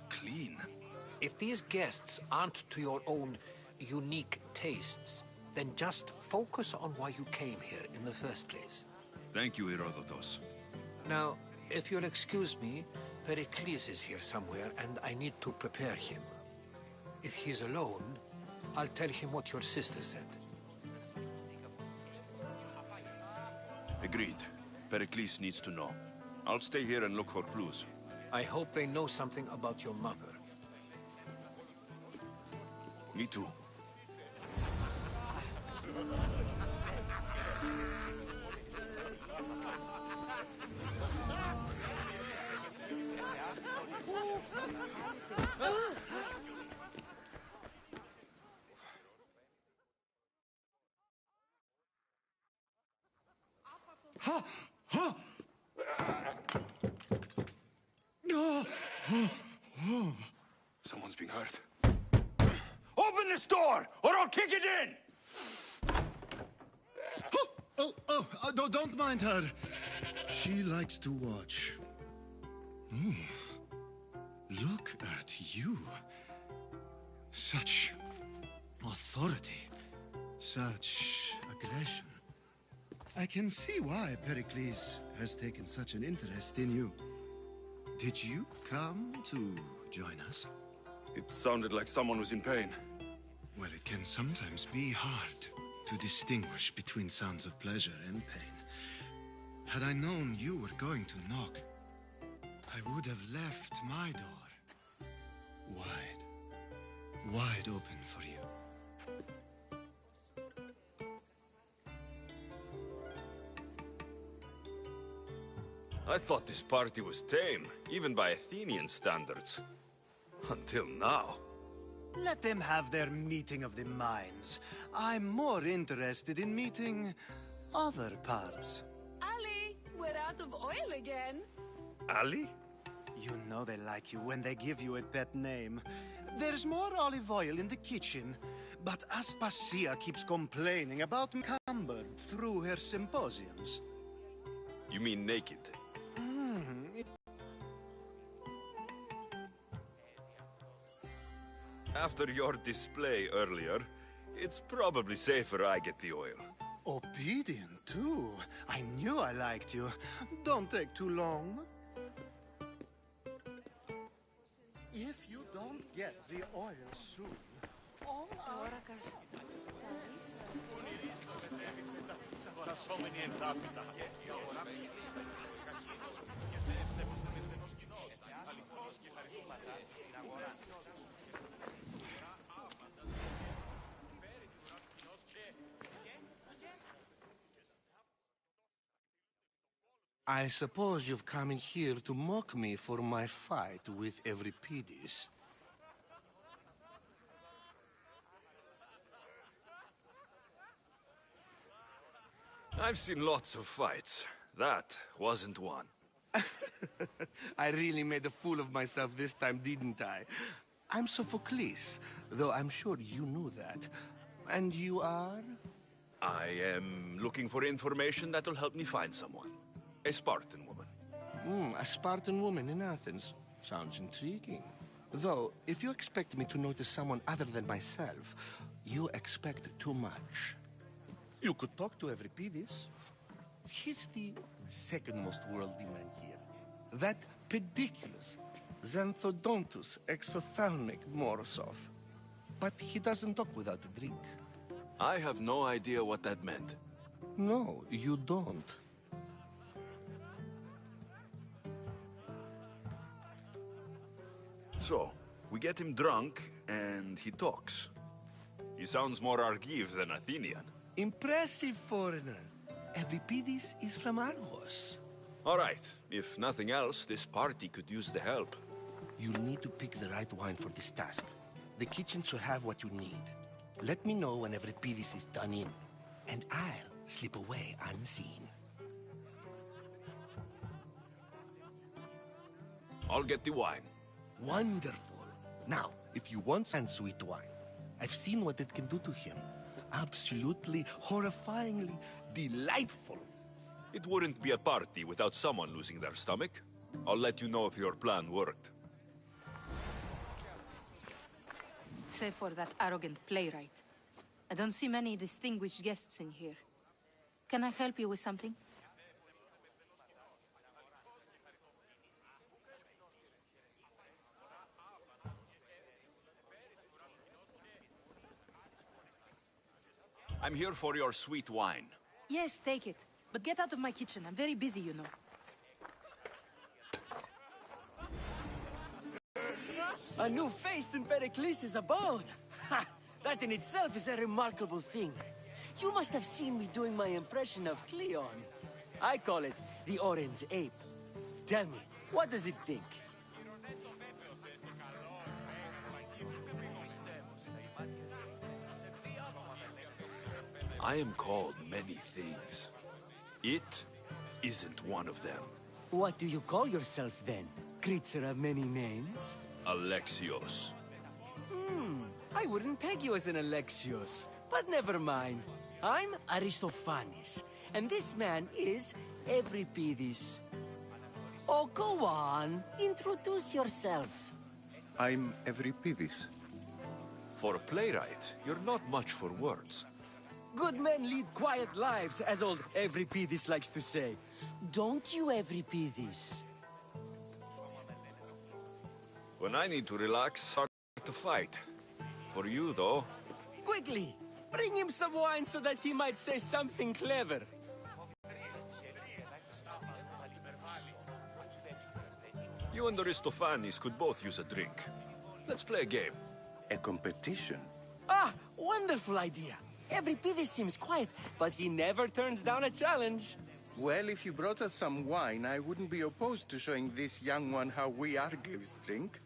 Speaker 2: clean.
Speaker 14: If these guests aren't to your own unique tastes, then just focus on why you came here in the first place.
Speaker 2: Thank you, Herodotus.
Speaker 14: Now, if you'll excuse me, Pericles is here somewhere, and I need to prepare him. If he's alone, I'll tell him what your sister said.
Speaker 2: Agreed. Pericles needs to know. I'll stay here and look for clues.
Speaker 14: I hope they know something about your mother.
Speaker 2: Me too.
Speaker 15: Ha! Ha!
Speaker 2: Someone's being hurt. Open this door, or I'll kick it in!
Speaker 15: Don't mind her. She likes to watch.
Speaker 16: Look at you. Such authority. Such aggression. I can see why Pericles has taken such an interest in you. Did you come to join us?
Speaker 2: It sounded like someone was in pain.
Speaker 16: Well, it can sometimes be hard to distinguish between sounds of pleasure and pain. Had I known you were going to knock, I would have left my door wide open for you.
Speaker 2: I thought this party was tame, even by Athenian standards. Until now.
Speaker 15: Let them have their meeting of the minds. I'm more interested in meeting other parts.
Speaker 4: Ali, we're out of oil again.
Speaker 2: Ali?
Speaker 15: You know they like you when they give you a pet name. There's more olive oil in the kitchen, but Aspasia keeps complaining about encumbered through her symposiums.
Speaker 2: You mean naked? After your display earlier, it's probably safer I get the oil.
Speaker 15: Obedient, too. I knew I liked you. Don't take too long. If you don't get the oil soon, all our...
Speaker 14: I suppose you've come in here to mock me for my fight with Euripides.
Speaker 2: I've seen lots of fights. That wasn't one.
Speaker 14: I really made a fool of myself this time, didn't I? I'm Sophocles, though I'm sure you knew that. And you are?
Speaker 2: I am looking for information that'll help me find someone. A Spartan woman.
Speaker 14: A Spartan woman in Athens. Sounds intriguing. Though, if you expect me to notice someone other than myself, you expect too much. You could talk to Euripides. He's the second most worldly man here. That pediculous, Xanthodontus exophthalmic Morosov. But he doesn't talk without a drink.
Speaker 2: I have no idea what that meant.
Speaker 14: No, you don't.
Speaker 2: So, we get him drunk, and he talks. He sounds more Argive than Athenian.
Speaker 14: Impressive foreigner. Euripides is from Argos.
Speaker 2: All right. If nothing else, this party could use the help.
Speaker 14: You'll need to pick the right wine for this task. The kitchen should have what you need. Let me know when Euripides is done in, and I'll slip away unseen.
Speaker 2: I'll get the wine.
Speaker 14: Wonderful. Now, if you want some sweet wine, I've seen what it can do to him. Absolutely, horrifyingly delightful.
Speaker 2: It wouldn't be a party without someone losing their stomach. I'll let you know if your plan worked.
Speaker 17: Save for that arrogant playwright. I don't see many distinguished guests in here. Can I help you with something?
Speaker 2: I'm here for your sweet wine.
Speaker 17: Yes, take it. But get out of my kitchen. I'm very busy, you know.
Speaker 18: A new face in Pericles' abode! Ha! That in itself is a remarkable thing. You must have seen me doing my impression of Cleon. I call it the Orange Ape. Tell me, what does it think?
Speaker 2: I am called many things. It isn't one of them.
Speaker 18: What do you call yourself then? Creature of many names?
Speaker 2: Alexios.
Speaker 18: I wouldn't peg you as an Alexios, but never mind. I'm Aristophanes, and this man is Euripides. Oh, go on. Introduce yourself.
Speaker 19: I'm Evripidis.
Speaker 2: For a playwright, you're not much for words.
Speaker 18: Good men lead quiet lives, as old Evripidis likes to say. Don't you, Evripidis?
Speaker 2: When I need to relax, start to fight. For you, though...
Speaker 18: Quickly! Bring him some wine so that he might say something clever.
Speaker 2: You and Aristophanes could both use a drink. Let's play a game.
Speaker 19: A competition?
Speaker 18: Ah, wonderful idea. Evripidis seems quiet, but he never turns down a challenge.
Speaker 19: Well, if you brought us some wine, I wouldn't be opposed to showing this young one how we Argives drink.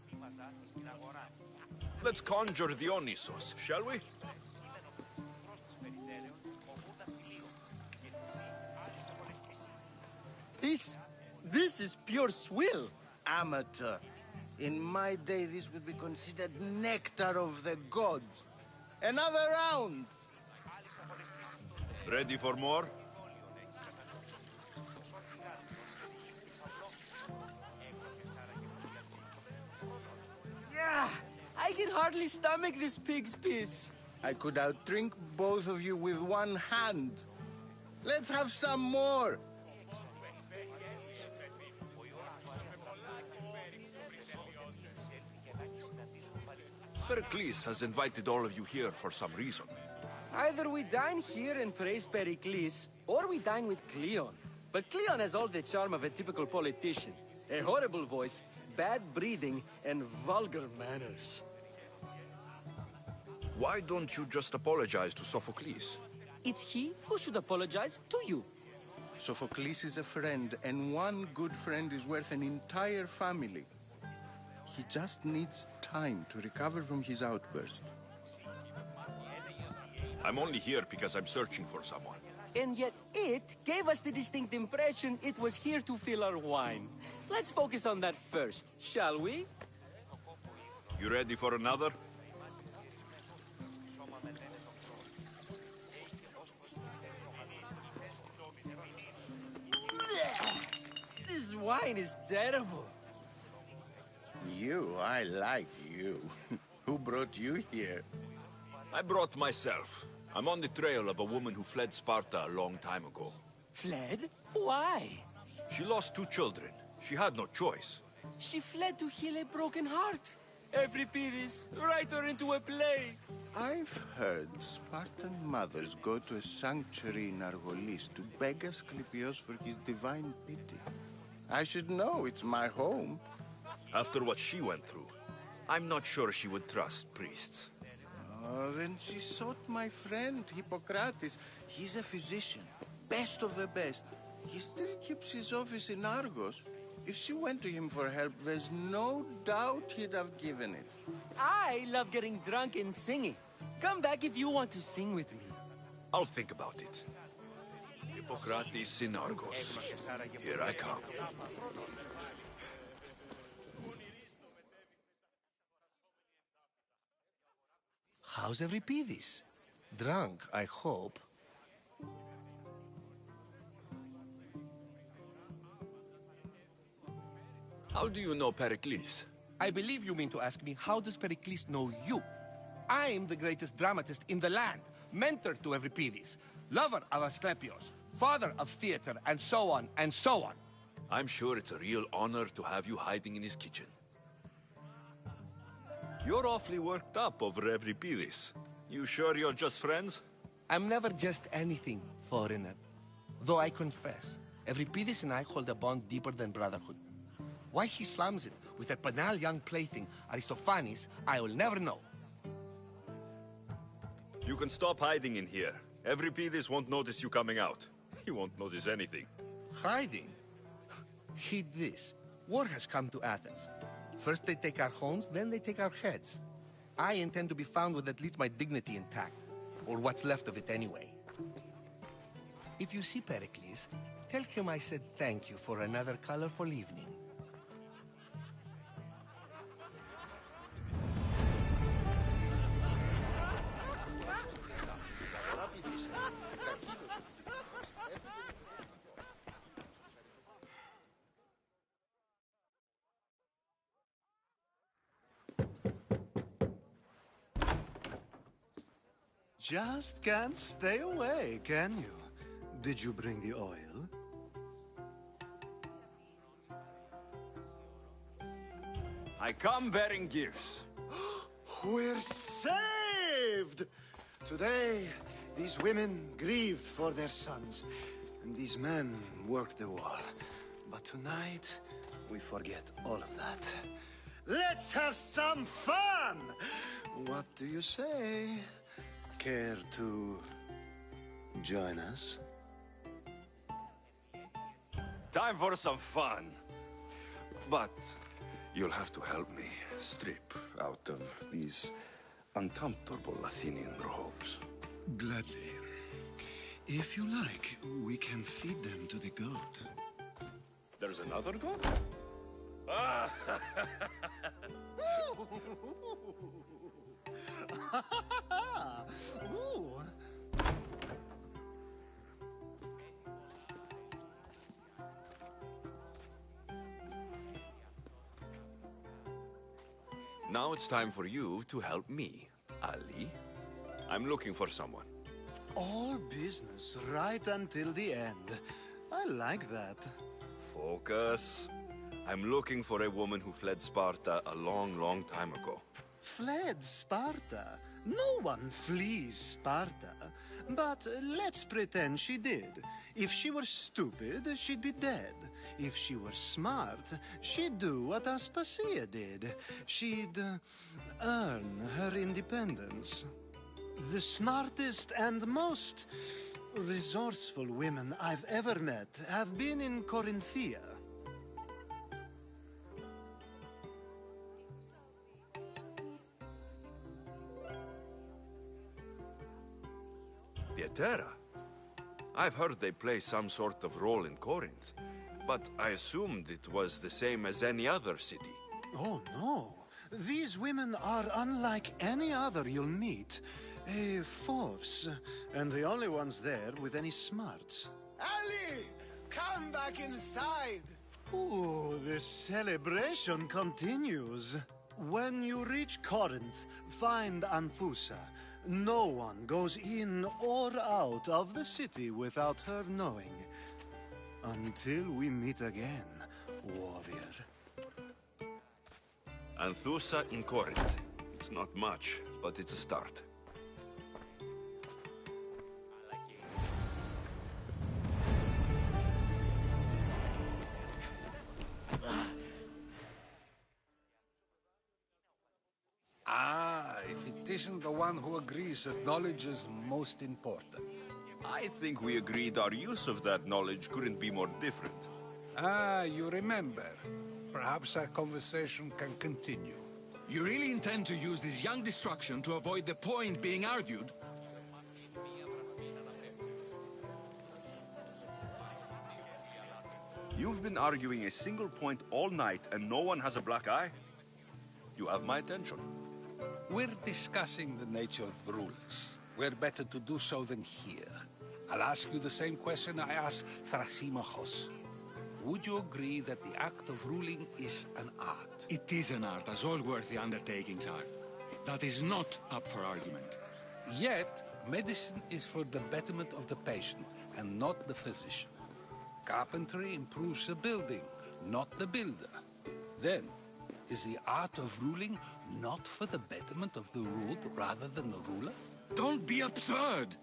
Speaker 2: Let's conjure Dionysos, shall we?
Speaker 18: This is pure swill.
Speaker 20: Amateur. In my day, this would be considered nectar of the gods. Another round!
Speaker 2: Ready for more?
Speaker 18: Yeah, I can hardly stomach this pig's piss.
Speaker 20: I could outdrink both of you with one hand. Let's have some more!
Speaker 2: Pericles has invited all of you here for some reason.
Speaker 18: Either we dine here and praise Pericles, or we dine with Cleon. But Cleon has all the charm of a typical politician. A horrible voice, bad breeding, and vulgar manners.
Speaker 2: Why don't you just apologize to Sophocles?
Speaker 18: It's he who should apologize to you.
Speaker 19: Sophocles is a friend, and one good friend is worth an entire family. He just needs time to recover from his outburst.
Speaker 2: I'm only here because I'm searching for someone.
Speaker 18: And yet it gave us the distinct impression it was here to fill our wine. Let's focus on that first, shall we?
Speaker 2: You ready for another?
Speaker 18: This wine is terrible.
Speaker 19: I like you. Who brought you here?
Speaker 2: I brought myself. I'm on the trail of a woman who fled Sparta a long time ago.
Speaker 18: Fled? Why?
Speaker 2: She lost 2 children. She had no choice.
Speaker 18: She fled to heal a broken heart. Evripidis, write her into a play.
Speaker 19: I've heard Spartan mothers go to a sanctuary in Argolis to beg Asclepios for his divine pity. I should know, it's my home.
Speaker 2: After what she went through, I'm not sure she would trust priests.
Speaker 19: Oh, then she sought my friend, Hippocrates. He's a physician, best of the best. He still keeps his office in Argos. If she went to him for help, there's no doubt he'd have given it.
Speaker 18: I love getting drunk and singing. Come back if you want to sing with me.
Speaker 2: I'll think about it. Hippocrates in Argos. Here I come.
Speaker 14: How's Evripidis? Drunk, I hope.
Speaker 2: How do you know Pericles?
Speaker 21: I believe you mean to ask me, how does Pericles know you? I'm the greatest dramatist in the land, mentor to Evripidis, lover of Asclepios, father of theater, and so on, and so on.
Speaker 2: I'm sure it's a real honor to have you hiding in his kitchen. You're awfully worked up over Evripidis. You sure you're just friends?
Speaker 21: I'm never just anything, foreigner. Though I confess, Evripidis and I hold a bond deeper than brotherhood. Why he slams it with a banal young plaything, Aristophanes, I will never know.
Speaker 2: You can stop hiding in here. Evripidis won't notice you coming out. He won't notice anything.
Speaker 21: Hiding? Heed this. War has come to Athens. First they take our homes, then they take our heads. I intend to be found with at least my dignity intact. Or what's left of it anyway. If you see Pericles, tell him I said thank you for another colorful evening.
Speaker 16: just can't stay away, can you? Did you bring the oil?
Speaker 2: I come bearing gifts.
Speaker 16: We're saved! Today, these women grieved for their sons, and these men worked the wall. But tonight, we forget all of that. Let's have some fun! What do you say? Care to join us?
Speaker 2: Time for some fun. But you'll have to help me strip out of these uncomfortable Athenian robes.
Speaker 16: Gladly. If you like, we can feed them to the goat.
Speaker 2: There's another goat?
Speaker 16: Ooh.
Speaker 2: Now it's time for you to help me, Ali. I'm looking for someone.
Speaker 16: All business right until the end. I like that.
Speaker 2: Focus. I'm looking for a woman who fled Sparta a long, long time ago.
Speaker 16: Fled Sparta? No one flees Sparta. But let's pretend she did. If she were stupid, she'd be dead. If she were smart, she'd do what Aspasia did. She'd earn her independence. The smartest and most resourceful women I've ever met have been in Corinthia.
Speaker 2: Pietera? I've heard they play some sort of role in Corinth, but I assumed it was the same as any other city.
Speaker 16: Oh, no. These women are unlike any other you'll meet. A force, and the only ones there with any smarts.
Speaker 3: Ali! Come back inside!
Speaker 16: Ooh, the celebration continues. When you reach Corinth, find Anthusa. No one goes in or out of the city without her knowing. Until we meet again, warrior.
Speaker 2: Anthusa in Corinth. It's not much, but it's a start.
Speaker 9: If it isn't the one who agrees that knowledge is most important.
Speaker 2: I think we agreed our use of that knowledge couldn't be more different.
Speaker 9: You remember. Perhaps our conversation can continue.
Speaker 1: You really intend to use this young destruction to avoid the point being argued?
Speaker 2: You've been arguing a single point all night and no one has a black eye? You have my attention.
Speaker 9: We're discussing the nature of rules. Where better to do so than here? I'll ask you the same question I asked Thrasymachos. Would you agree that the act of ruling is an art?
Speaker 1: It is an art, as all worthy undertakings are. That is not up for argument.
Speaker 9: Yet, medicine is for the betterment of the patient, and not the physician. Carpentry improves the building, not the builder. Then, is the art of ruling not for the betterment of the ruled rather than the ruler?
Speaker 1: Don't be absurd!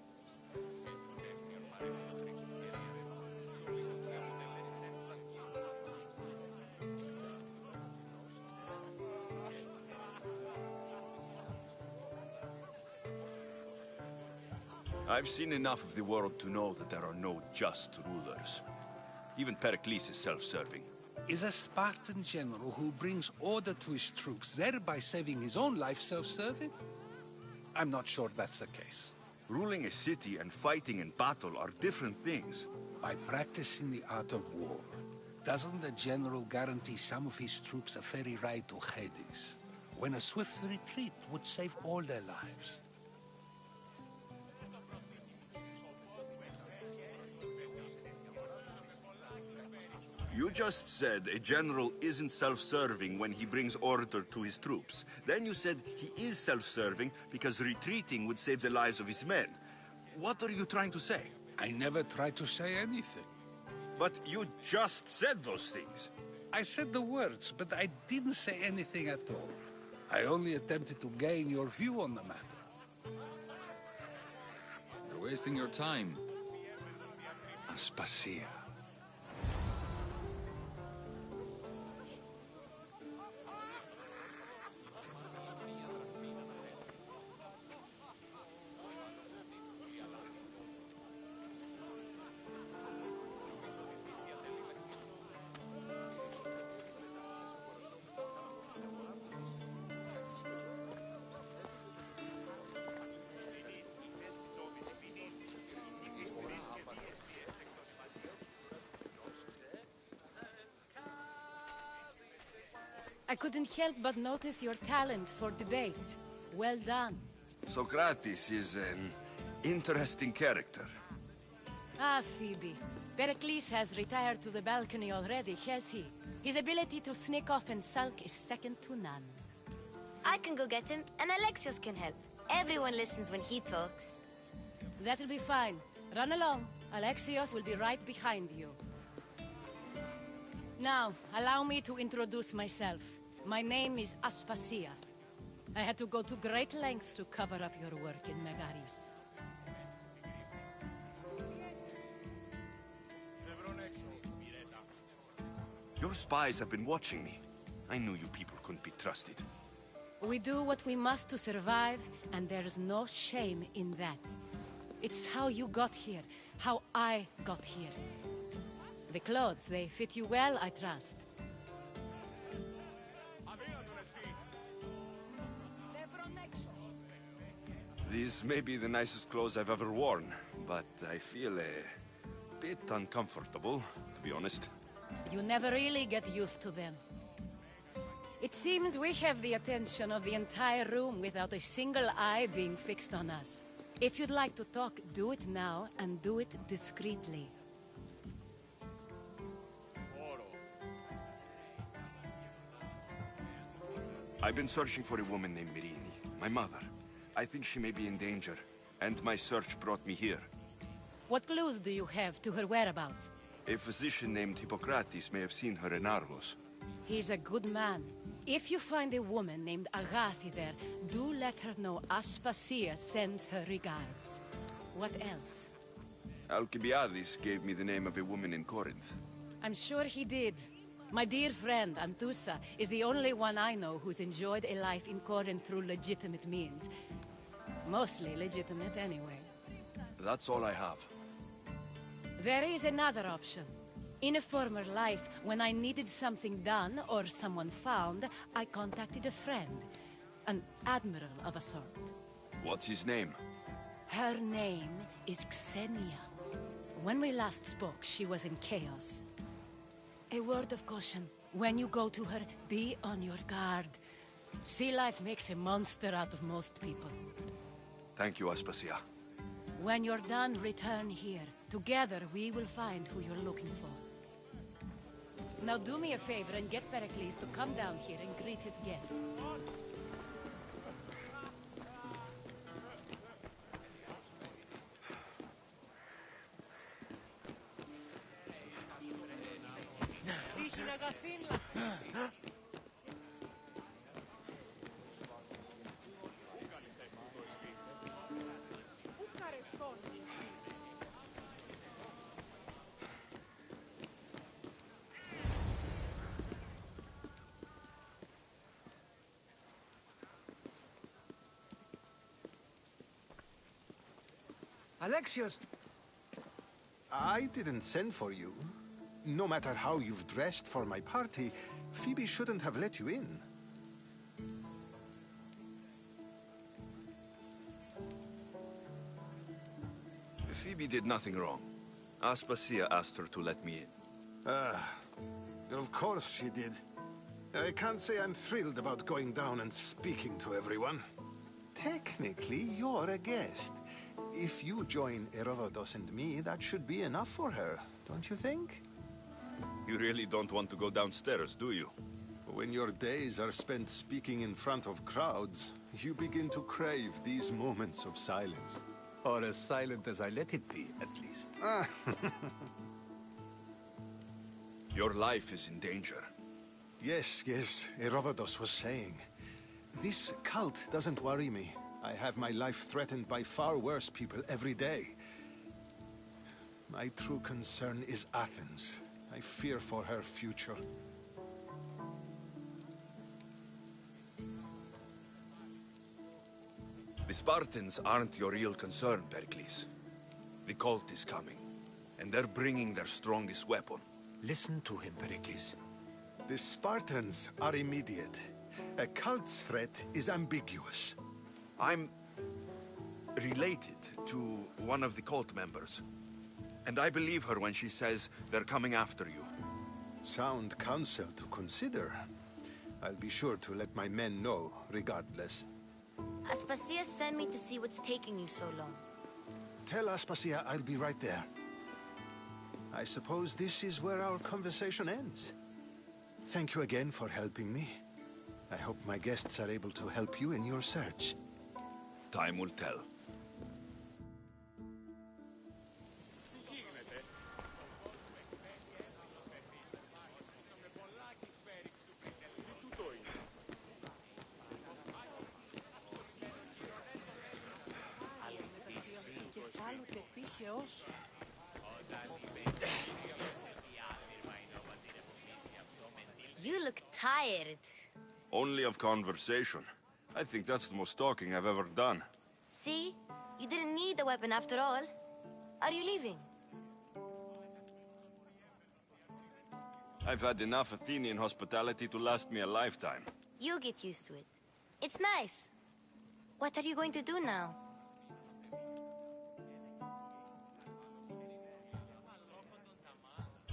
Speaker 2: I've seen enough of the world to know that there are no just rulers. Even Pericles is self-serving.
Speaker 9: Is a Spartan general who brings order to his troops, thereby saving his own life, self-serving? I'm not sure that's the case.
Speaker 2: Ruling a city and fighting in battle are different things.
Speaker 9: By practicing the art of war, doesn't the general guarantee some of his troops a ferry ride to Hades, when a swift retreat would save all their lives?
Speaker 2: You just said a general isn't self-serving when he brings order to his troops. Then you said he is self-serving because retreating would save the lives of his men. What are you trying to say?
Speaker 9: I never tried to say anything.
Speaker 2: But you just said those things.
Speaker 9: I said the words, but I didn't say anything at all. I only attempted to gain your view on the matter.
Speaker 6: You're wasting your time. Aspasia.
Speaker 4: I couldn't help but notice your talent for debate. Well done.
Speaker 2: Socrates is an interesting character.
Speaker 4: Ah, Phoebe. Pericles has retired to the balcony already, has he? His ability to sneak off and sulk is second to none.
Speaker 13: I can go get him, and Alexios can help. Everyone listens when he talks.
Speaker 4: That'll be fine. Run along. Alexios will be right behind you. Now, allow me to introduce myself. My name is Aspasia. I had to go to great lengths to cover up your work in Megaris.
Speaker 2: Your spies have been watching me. I knew you people couldn't be trusted.
Speaker 4: We do what we must to survive, and there's no shame in that. It's how you got here, how I got here. The clothes, they fit you well, I trust.
Speaker 2: These may be the nicest clothes I've ever worn, but I feel a bit uncomfortable, to be honest.
Speaker 4: You never really get used to them. It seems we have the attention of the entire room without a single eye being fixed on us. If you'd like to talk, do it now, and do it discreetly.
Speaker 2: I've been searching for a woman named Mirini, my mother. I think she may be in danger, and my search brought me here.
Speaker 4: What clues do you have to her whereabouts?
Speaker 2: A physician named Hippocrates may have seen her in Argos.
Speaker 4: He's a good man. If you find a woman named Agathi there, do let her know Aspasia sends her regards. What else?
Speaker 2: Alcibiades gave me the name of a woman in Corinth.
Speaker 4: I'm sure he did. My dear friend, Anthusa, is the only one I know who's enjoyed a life in Corinth through legitimate means. Mostly legitimate, anyway.
Speaker 2: That's all I have.
Speaker 4: There is another option. In a former life, when I needed something done or someone found, I contacted a friend. An admiral of a sort.
Speaker 2: What's his name?
Speaker 4: Her name is Xenia. When we last spoke, she was in chaos. A word of caution. When you go to her, be on your guard. Sea life makes a monster out of most people.
Speaker 2: Thank you, Aspasia.
Speaker 4: When you're done, return here. Together, we will find who you're looking for. Now do me a favor and get Pericles to come down here and greet his guests.
Speaker 14: Alexios!
Speaker 22: I didn't send for you. No matter how you've dressed for my party, Phoebe shouldn't have let you in.
Speaker 2: Phoebe did nothing wrong. Aspasia asked her to let me in.
Speaker 22: Of course she did. I can't say I'm thrilled about going down and speaking to everyone. Technically, you're a guest. If you join Herodotus and me, that should be enough for her, don't you think?
Speaker 2: You really don't want to go downstairs, do you?
Speaker 22: When your days are spent speaking in front of crowds, you begin to crave these moments of silence.
Speaker 14: Or as silent as I let it be, at least.
Speaker 2: Your life is in danger.
Speaker 22: Yes, Herodotus was saying. This cult doesn't worry me. I have my life threatened by far worse people every day. My true concern is Athens. I fear for her future.
Speaker 2: The Spartans aren't your real concern, Pericles. The cult is coming, and they're bringing their strongest weapon.
Speaker 14: Listen to him, Pericles.
Speaker 22: The Spartans are immediate. A cult's threat is ambiguous.
Speaker 2: I'm related to one of the cult members. And I believe her when she says they're coming after you.
Speaker 22: Sound counsel to consider. I'll be sure to let my men know, regardless.
Speaker 13: Aspasia sent me to see what's taking you so long.
Speaker 22: Tell Aspasia I'll be right there. I suppose this is where our conversation ends. Thank you again for helping me. I hope my guests are able to help you in your search.
Speaker 2: Time will tell.
Speaker 13: You look tired.
Speaker 2: Only of conversation. I think that's the most talking I've ever done.
Speaker 13: See? You didn't need the weapon after all. Are you leaving?
Speaker 2: I've had enough Athenian hospitality to last me a lifetime.
Speaker 13: You get used to it. It's nice. What are you going to do now?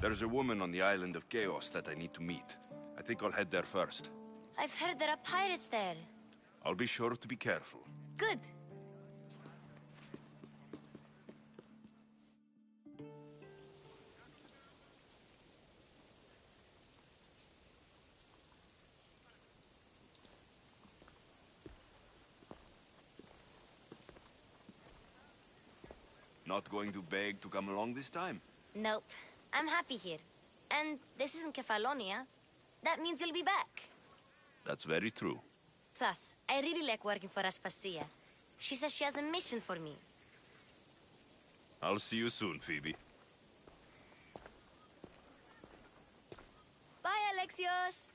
Speaker 2: There's a woman on the island of Chaos that I need to meet. I think I'll head there first.
Speaker 13: I've heard there are pirates there.
Speaker 2: I'll be sure to be careful.
Speaker 13: Good.
Speaker 2: Not going to beg to come along this time?
Speaker 13: Nope. I'm happy here. And this isn't Kefalonia. That means you'll be back.
Speaker 2: That's very true.
Speaker 13: Plus, I really like working for Aspasia. She says she has a mission for me.
Speaker 2: I'll see you soon, Phoebe.
Speaker 13: Bye, Alexios!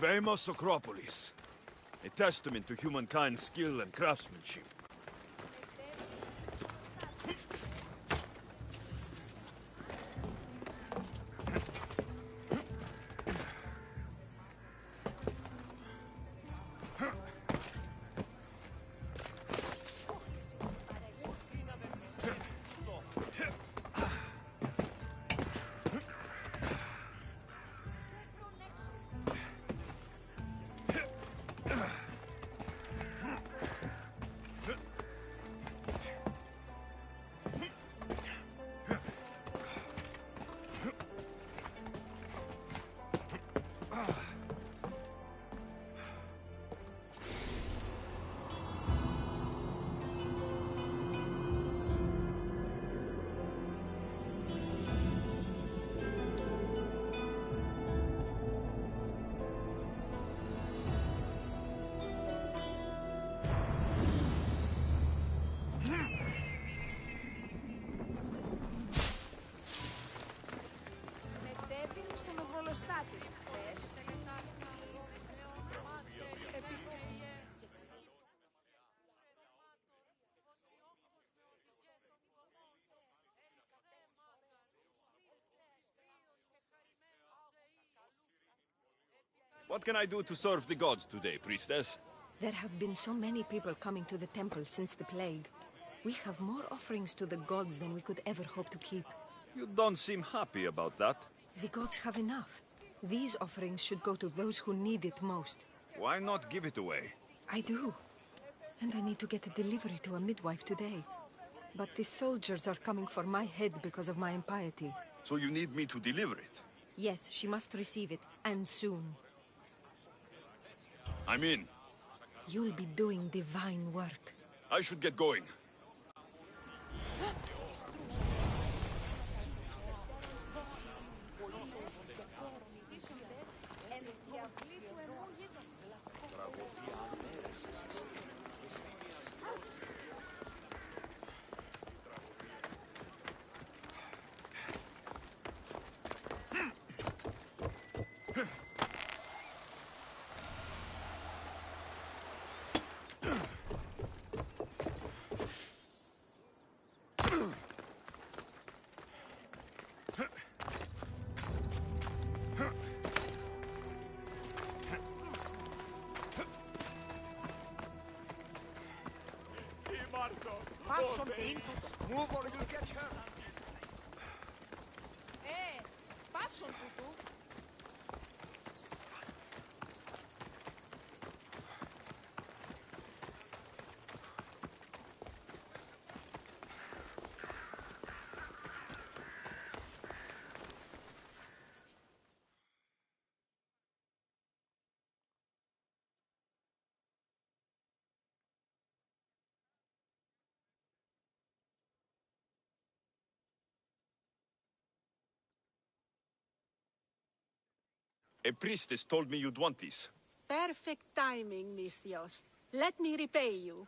Speaker 2: famous Acropolis. A testament to humankind's skill and craftsmanship. What can I do to serve the gods today, priestess?
Speaker 7: There have been so many people coming to the temple since the plague. We have more offerings to the gods than we could ever hope to keep.
Speaker 2: You don't seem happy about that.
Speaker 7: The gods have enough. These offerings should go to those who need it most.
Speaker 2: Why not give it away?
Speaker 7: I do. And I need to get a delivery to a midwife today. But the soldiers are coming for my head because of my impiety.
Speaker 2: So you need me to deliver it?
Speaker 7: Yes, she must receive it, and soon.
Speaker 2: I'm in.
Speaker 7: You'll be doing divine work.
Speaker 2: I should get going.
Speaker 3: Move or you'll get hurt.
Speaker 10: Πάψον τούτου.
Speaker 2: A priestess told me you'd want these.
Speaker 10: Perfect timing, Misthios. Let me repay you.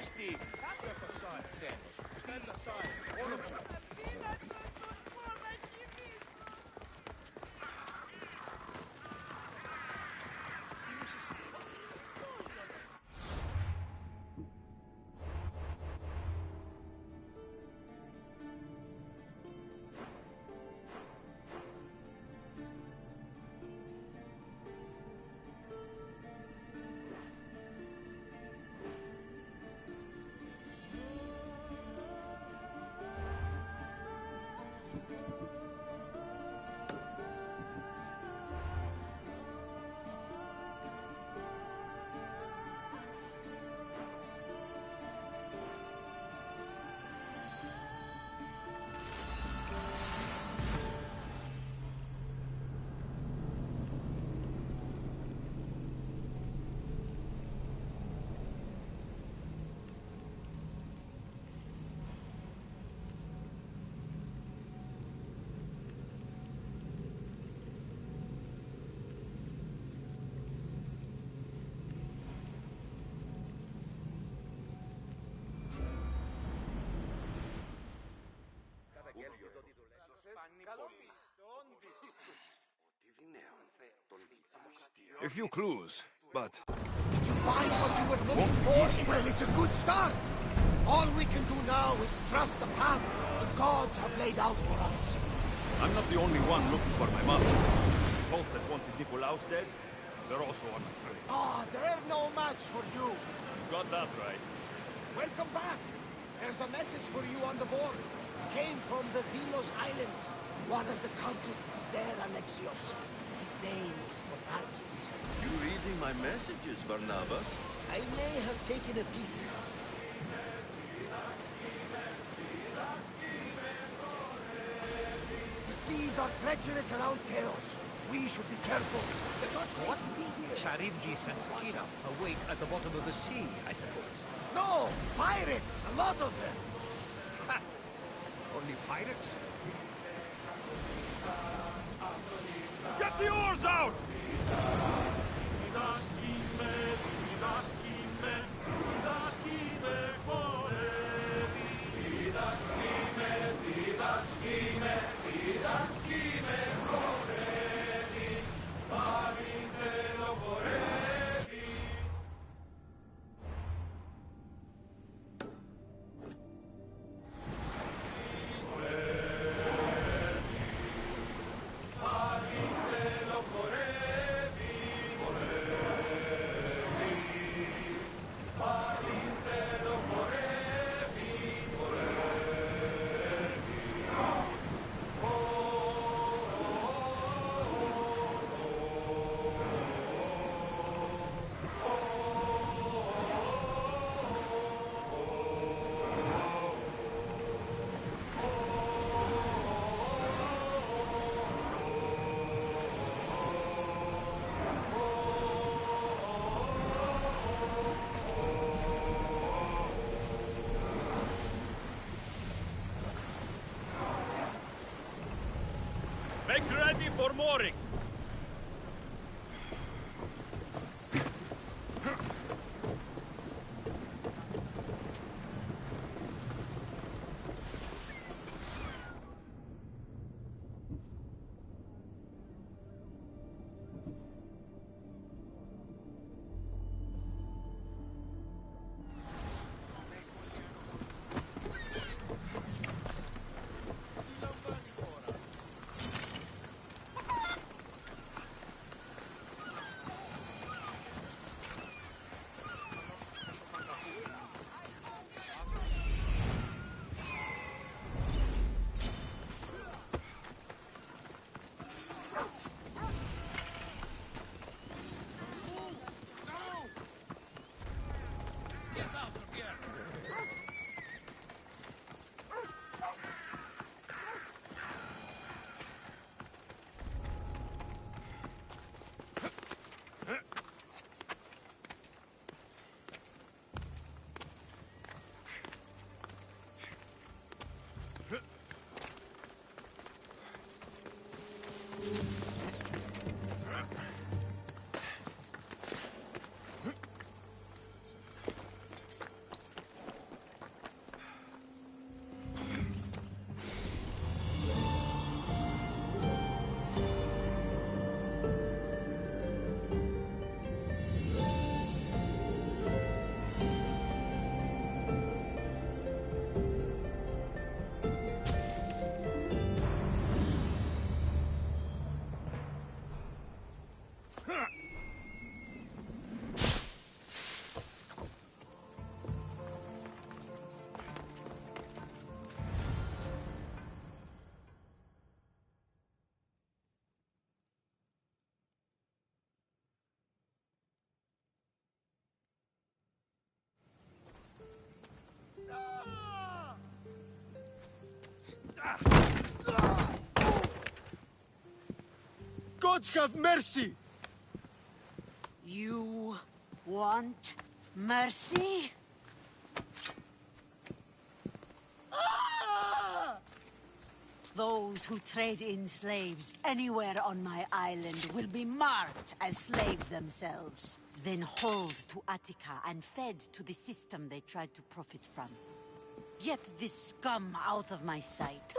Speaker 3: Steve. Step aside. Stand aside. All of you.
Speaker 2: A few clues, but...
Speaker 3: Did you find what you were looking for? Well, it's a good start. All we can do now is trust the path the gods have laid out for us.
Speaker 2: I'm not the only one looking for my mother. The cult that wanted Nicolaus dead, they're also on the trail.
Speaker 3: Ah, they're no match for you.
Speaker 2: You got that right.
Speaker 3: Welcome back. There's a message for you on the board. Came from the Delos Islands. One of the cultists is there, Alexios. His name is Potarchis.
Speaker 16: You reading my messages, Barnabas?
Speaker 3: I may have taken a peek. The seas are treacherous around Chaos. We should be careful. The gods what be here.
Speaker 8: Charybdis and Skira await at the bottom of the sea, I suppose.
Speaker 3: No! Pirates! A lot of them!
Speaker 8: Ha! Only pirates?
Speaker 2: Get the oars out! Make ready for mooring!
Speaker 3: Gods have mercy!
Speaker 12: You want mercy? Those who trade in slaves anywhere on my island will be marked as slaves themselves, then hauled to Attica and fed to the system they tried to profit from. Get this scum out of my sight.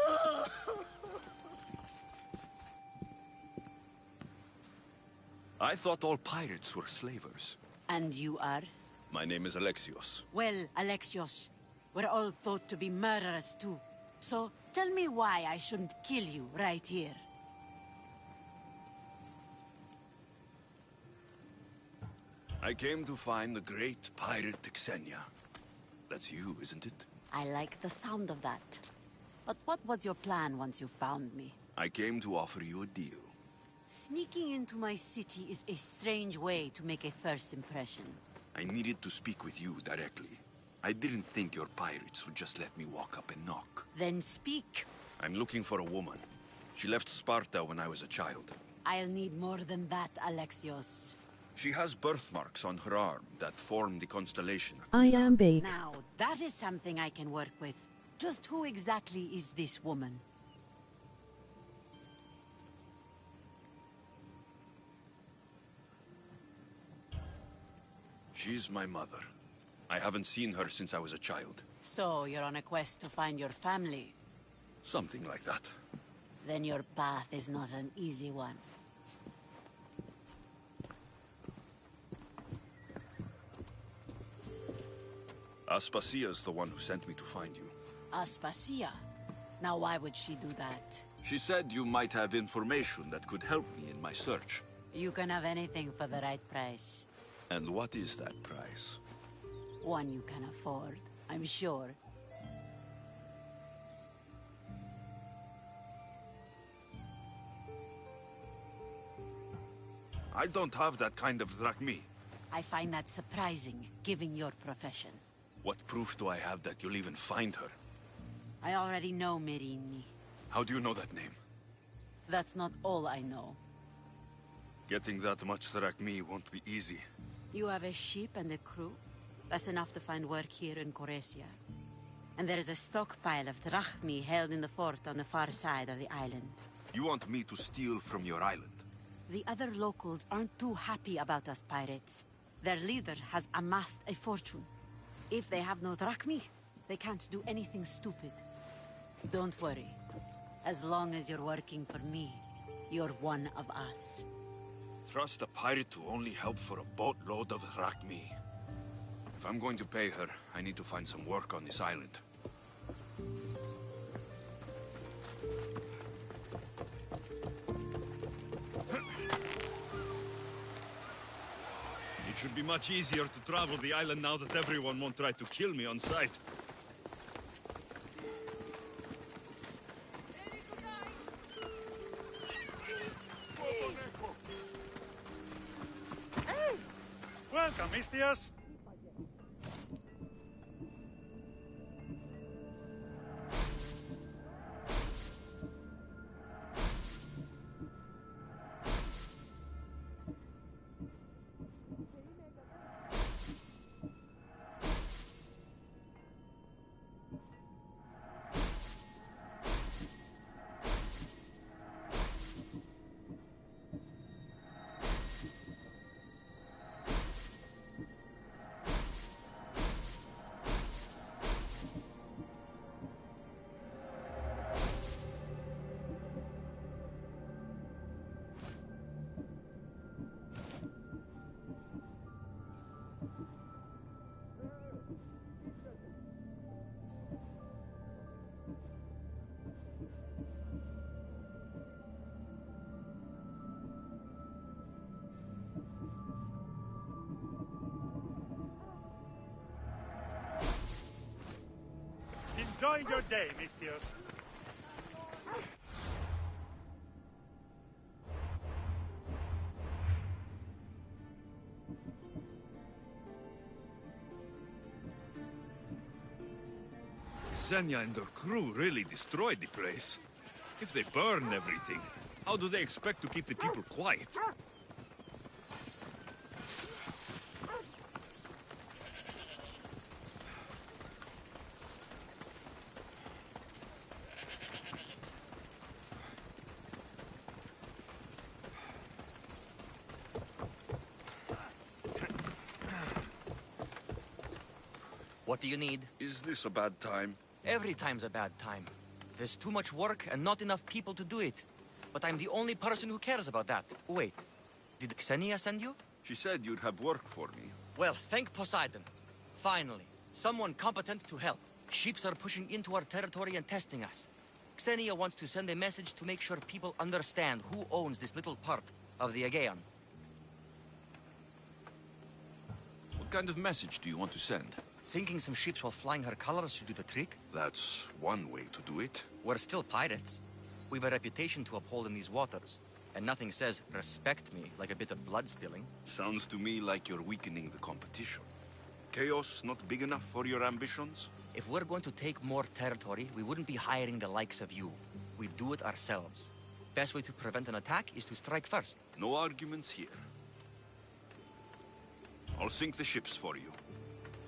Speaker 2: I thought all pirates were slavers.
Speaker 12: And you are?
Speaker 2: My name is Alexios.
Speaker 12: Well, Alexios, we're all thought to be murderers too. So, tell me why I shouldn't kill you right here.
Speaker 2: I came to find the great pirate Xenia. That's you, isn't it?
Speaker 12: I like the sound of that. But what was your plan once you found me?
Speaker 2: I came to offer you a deal.
Speaker 12: Sneaking into my city is a strange way to make a first impression.
Speaker 2: I needed to speak with you directly. I didn't think your pirates would just let me walk up and knock.
Speaker 12: Then speak.
Speaker 2: I'm looking for a woman. She left Sparta when I was a child.
Speaker 12: I'll need more than that, Alexios.
Speaker 2: She has birthmarks on her arm that form the constellation.
Speaker 5: I am bait.
Speaker 12: Now, that is something I can work with. Just who exactly is this woman?
Speaker 2: She's my mother. I haven't seen her since I was a child.
Speaker 12: So, you're on a quest to find your family?
Speaker 2: Something like that.
Speaker 12: Then your path is not an easy one.
Speaker 2: Aspasia's the one who sent me to find you.
Speaker 12: Aspasia? Now why would she do that?
Speaker 2: She said you might have information that could help me in my search.
Speaker 12: You can have anything for the right price.
Speaker 2: And what is that price?
Speaker 12: One you can afford, I'm sure.
Speaker 2: I don't have that kind of drachmi.
Speaker 12: I find that surprising, given your profession.
Speaker 2: What proof do I have that you'll even find her?
Speaker 12: I already know Merini.
Speaker 2: How do you know that name?
Speaker 12: That's not all I know.
Speaker 2: Getting that much drachmi won't be easy.
Speaker 12: You have a ship and a crew? That's enough to find work here in Koresia. And there is a stockpile of drachmi held in the fort on the far side of the island.
Speaker 2: You want me to steal from your island?
Speaker 12: The other locals aren't too happy about us pirates. Their leader has amassed a fortune. If they have no drachmi, they can't do anything stupid. Don't worry. As long as you're working for me, you're one of us.
Speaker 2: Trust a pirate to only help for a boatload of drachmi. If I'm going to pay her, I need to find some work on this island.
Speaker 1: It should be much easier to travel the island now that everyone won't try to kill me on sight.
Speaker 11: Welcome, Mistios. Enjoy your day, Mistios.
Speaker 1: Xenia and her crew really destroyed the place. If they burn everything, how do they expect to keep the people quiet?
Speaker 23: What do you need?
Speaker 2: Is this a bad time?
Speaker 23: Every time's a bad time. There's too much work and not enough people to do it. But I'm the only person who cares about that. Wait, Did Xenia send you?
Speaker 2: She said you'd have work for me.
Speaker 23: Well, thank Poseidon. Finally, someone competent to help. Ships are pushing into our territory and testing us. Xenia wants to send a message to make sure people understand who owns this little part of the Aegean.
Speaker 2: What kind of message do you want to send?
Speaker 23: Sinking some ships while flying her colors should do the trick.
Speaker 2: That's one way to do it.
Speaker 23: We're still pirates. We've a reputation to uphold in these waters. And nothing says, respect me, like a bit of blood spilling.
Speaker 2: Sounds to me like you're weakening the competition. Chaos not big enough for your ambitions?
Speaker 23: If we're going to take more territory, we wouldn't be hiring the likes of you. We'd do it ourselves. Best way to prevent an attack is to strike first.
Speaker 2: No arguments here. I'll sink the ships for you.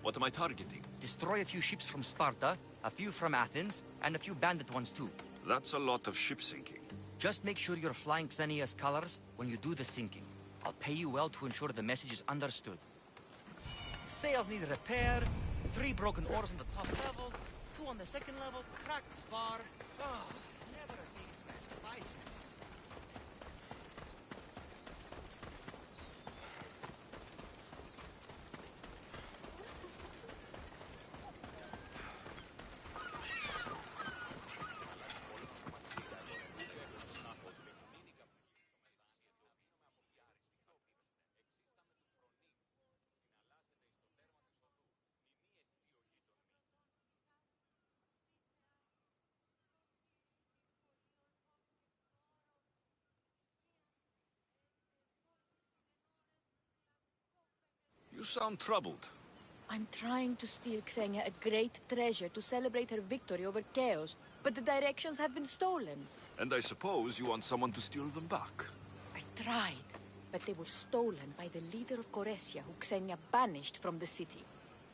Speaker 2: What am I targeting?
Speaker 23: Destroy a few ships from Sparta, a few from Athens, and a few bandit ones too.
Speaker 2: That's a lot of ship sinking.
Speaker 23: Just make sure you're flying Xenia's colors when you do the sinking. I'll pay you well to ensure the message is understood. Sails need repair, 3 broken oars on the top level, 2 on the second level, cracked spar. Ah, never a day's rest. Bye, ships.
Speaker 2: You sound troubled.
Speaker 5: I'm trying to steal Xenia a great treasure to celebrate her victory over Chaos, but the directions have been stolen.
Speaker 2: And I suppose you want someone to steal them back.
Speaker 5: I tried, but they were stolen by the leader of Coresia, who Xenia banished from the city.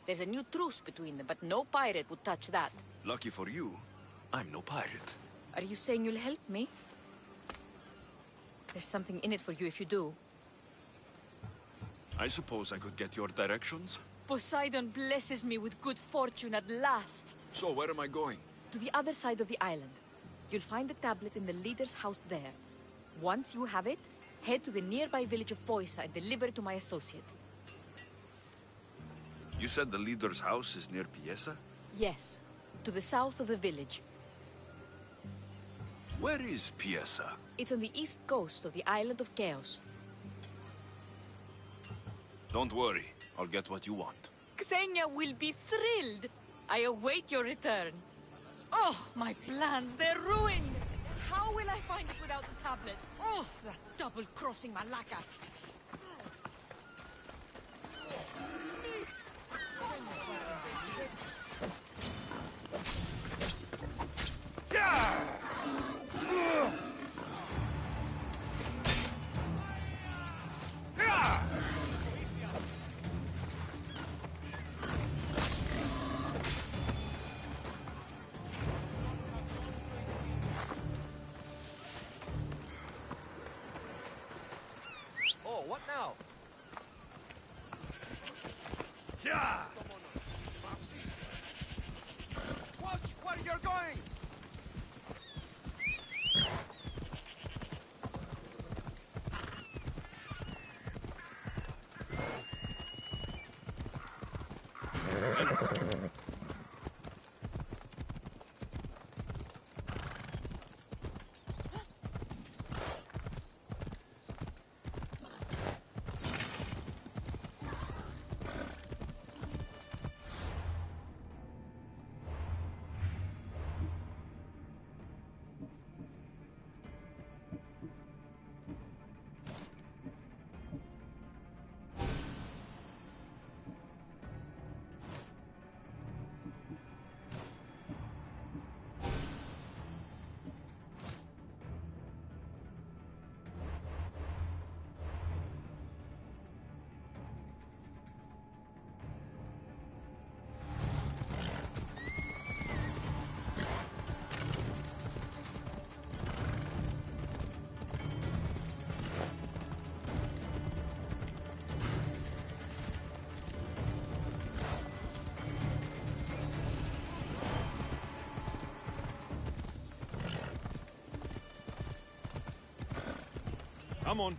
Speaker 5: There's a new truce between them, but no pirate would touch that.
Speaker 2: Lucky for you, I'm no pirate.
Speaker 5: Are you saying you'll help me? There's something in it for you if you do.
Speaker 2: I suppose I could get your directions?
Speaker 5: Poseidon blesses me with good fortune at last.
Speaker 2: So where am I going?
Speaker 5: To the other side of the island. You'll find the tablet in the leader's house there. Once you have it, head to the nearby village of Poisa and deliver it to my associate.
Speaker 2: You said the leader's house is near Piesa?
Speaker 5: Yes, to the south of the village.
Speaker 2: Where is Piesa?
Speaker 5: It's on the east coast of the island of Chaos.
Speaker 2: Don't worry, I'll get what you want.
Speaker 5: Xenia will be thrilled. I await your return. Oh, my plans, they're ruined. How will I find it without the tablet? Oh, that double-crossing Malakas.
Speaker 23: Oh, what now?
Speaker 2: Yeah!
Speaker 23: Watch where you're going!
Speaker 1: Come on.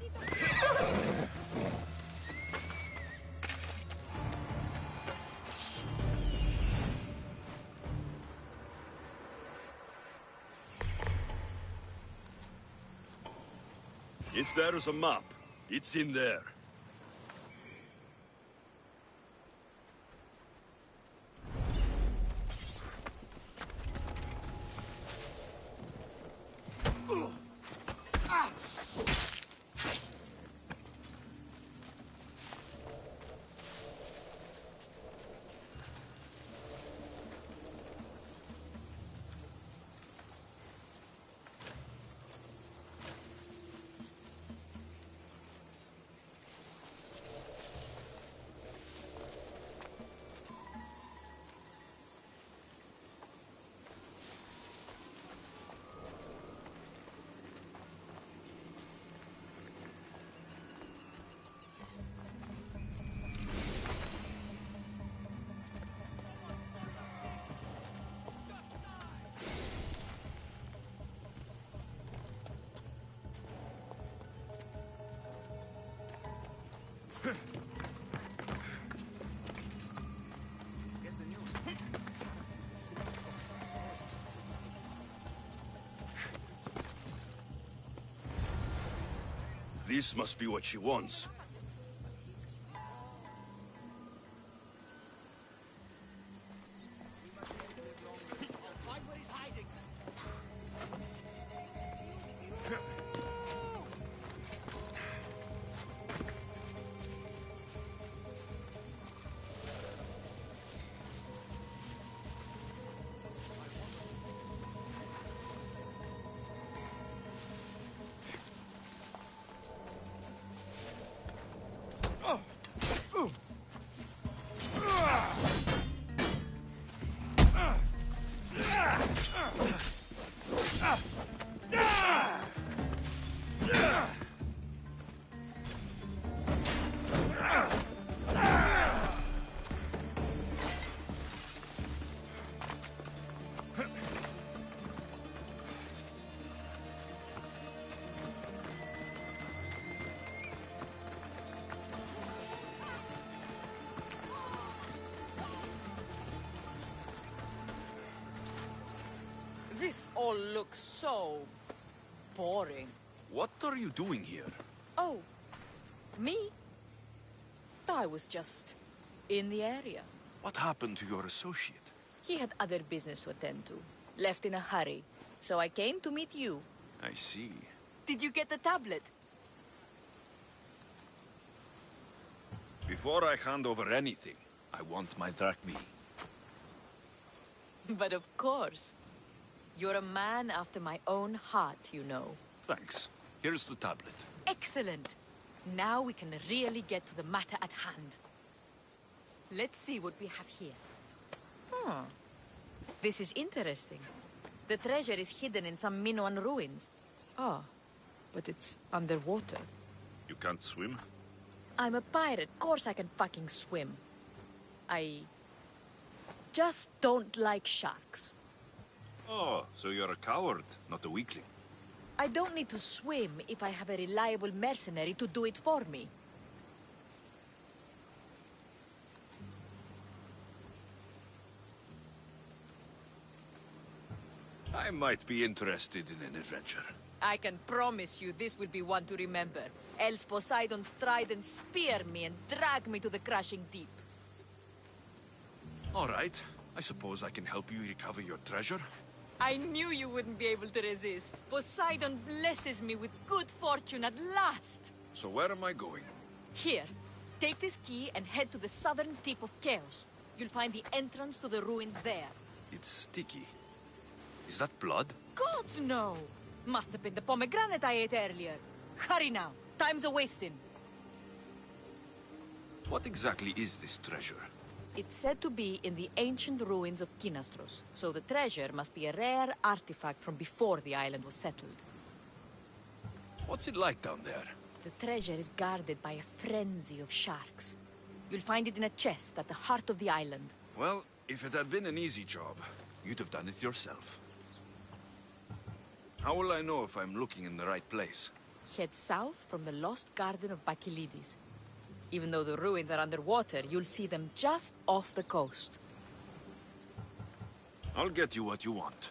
Speaker 1: If there's a map, it's in there. This must be what she wants.
Speaker 5: This all looks so boring.
Speaker 1: What are you doing here?
Speaker 5: Oh, me? I was just in the area.
Speaker 1: What happened to your associate?
Speaker 5: He had other business to attend to. Left in a hurry. So I came to meet you.
Speaker 1: I see.
Speaker 5: Did you get the tablet?
Speaker 1: Before I hand over anything, I want my drachmi.
Speaker 5: But of course. You're a man after my own heart, you know.
Speaker 1: Thanks. Here's the tablet.
Speaker 5: Excellent. Now we can really get to the matter at hand. Let's see what we have here. This is interesting. The treasure is hidden in some Minoan ruins. Ah, but it's underwater.
Speaker 1: You can't swim?
Speaker 5: I'm a pirate. Of course I can fucking swim. I just don't like sharks.
Speaker 1: Oh, so you're a coward, not a weakling.
Speaker 5: I don't need to swim if I have a reliable mercenary to do it for me.
Speaker 1: I might be interested in an adventure.
Speaker 5: I can promise you this will be one to remember. Else Poseidon's trident spear me and drag me to the crashing deep.
Speaker 1: All right. I suppose I can help you recover your treasure?
Speaker 5: I knew you wouldn't be able to resist. Poseidon blesses me with good fortune at last.
Speaker 1: So where am I going?
Speaker 5: Here, take this key and head to the southern tip of Chaos. You'll find the entrance to the ruins there.
Speaker 1: It's sticky. Is that blood?
Speaker 5: Gods, no! Must have been the pomegranate I ate earlier. Hurry now. Time's a-wasting.
Speaker 1: What exactly is this treasure?
Speaker 5: It's said to be in the ancient ruins of Kinastros, so the treasure must be a rare artifact from before the island was settled.
Speaker 1: What's it like down there?
Speaker 5: The treasure is guarded by a frenzy of sharks. You'll find it in a chest at the heart of the island.
Speaker 1: Well, if it had been an easy job, you'd have done it yourself. How will I know if I'm looking in the right place?
Speaker 5: Head south from the lost garden of Bakilides. Even though the ruins are underwater, you'll see them just off the coast.
Speaker 1: I'll get you what you want.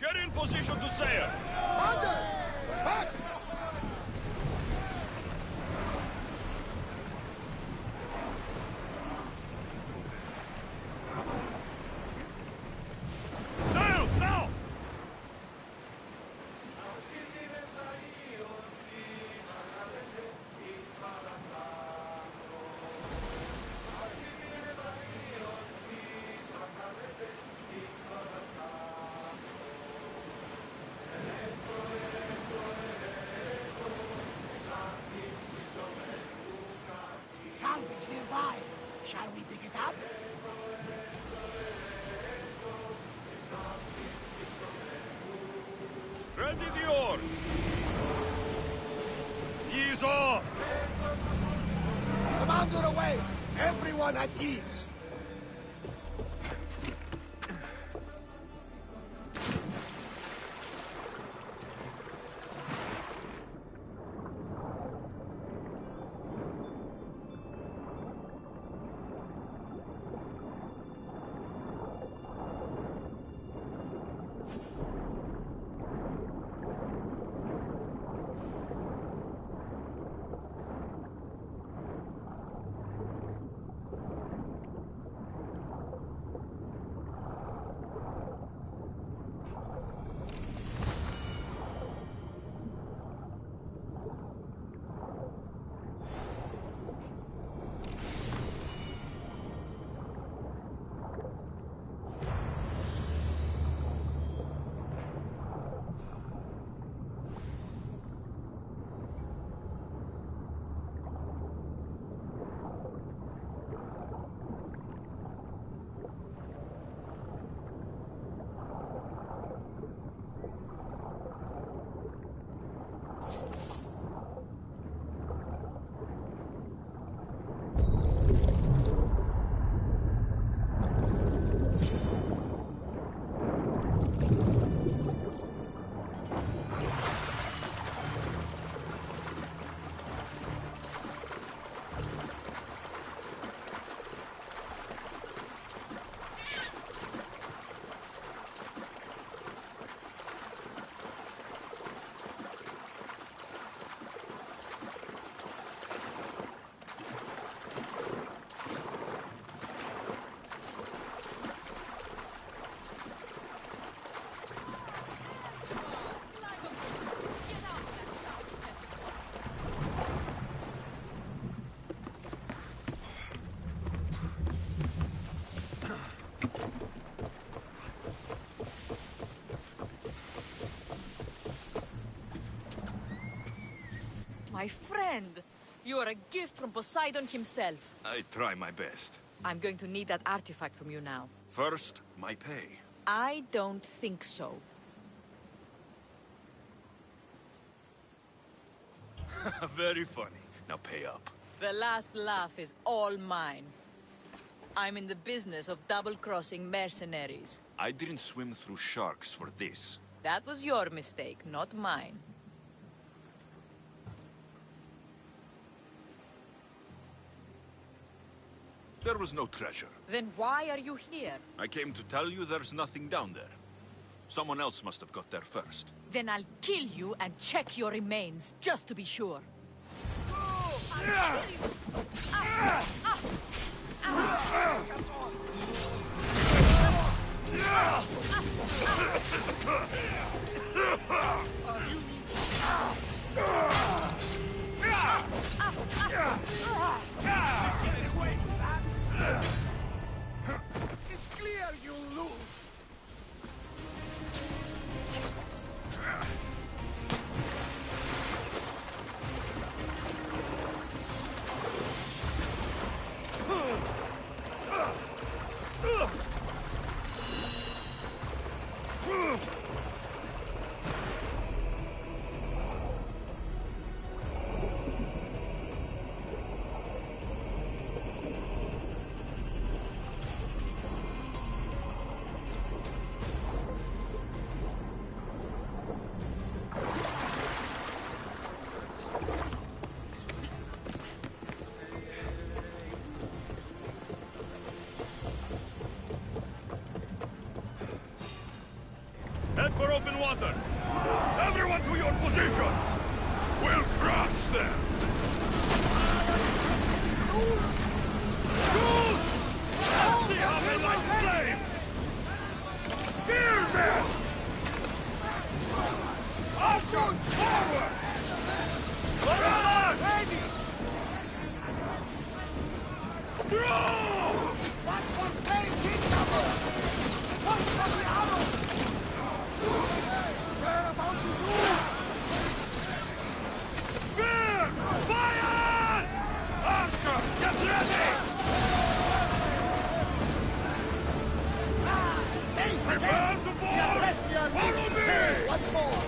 Speaker 1: Get in position to sail! Sails now!
Speaker 3: Salvage nearby. Shall we pick it up?
Speaker 1: Ready the oars! Ease off!
Speaker 3: Commander away! Everyone at ease!
Speaker 5: My friend! You are a gift from Poseidon himself.
Speaker 1: I try my best.
Speaker 5: I'm going to need that artifact from you now.
Speaker 1: First, my pay.
Speaker 5: I don't think so.
Speaker 1: Very funny. Now pay up.
Speaker 5: The last laugh is all mine. I'm in the business of double-crossing mercenaries.
Speaker 1: I didn't swim through sharks for this.
Speaker 5: That was your mistake, not mine.
Speaker 1: There was no treasure.
Speaker 5: Then why are you here?
Speaker 1: I came to tell you there's nothing down there. Someone else must have got there first.
Speaker 5: Then I'll kill you and check your remains, just to be sure.
Speaker 3: It's clear you'll lose.
Speaker 1: Head for open water! Everyone to your positions! We'll crush them! Shoot! Let's see how they like flame! Here's it! Archers, forward! Forward! Ready! Throw!
Speaker 3: Watch for flames incoming! Watch for the arrows! We're about to lose!
Speaker 1: Spear! Fire! Archer, get ready!
Speaker 3: Safe
Speaker 1: Prepare
Speaker 3: again!
Speaker 1: to
Speaker 3: The
Speaker 1: board!
Speaker 3: Celestial
Speaker 1: Follow
Speaker 3: needs to
Speaker 1: me!
Speaker 3: sail once more!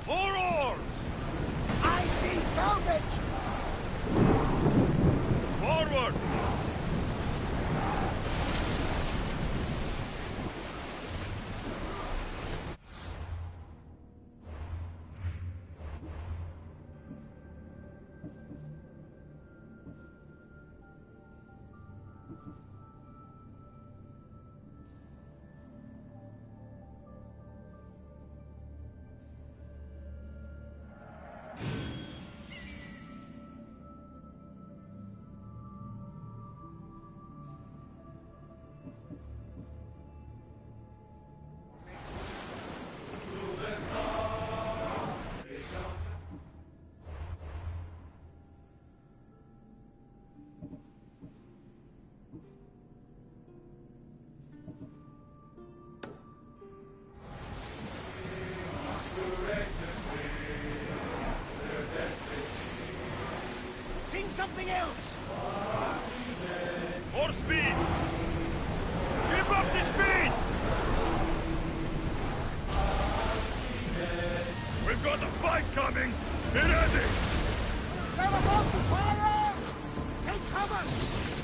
Speaker 1: More oars!
Speaker 3: I see salvage!
Speaker 1: Forward!
Speaker 3: Sing something else!
Speaker 1: More speed! Keep up the speed! We've got a fight coming! Be ready!
Speaker 3: They're about to fire! Take cover!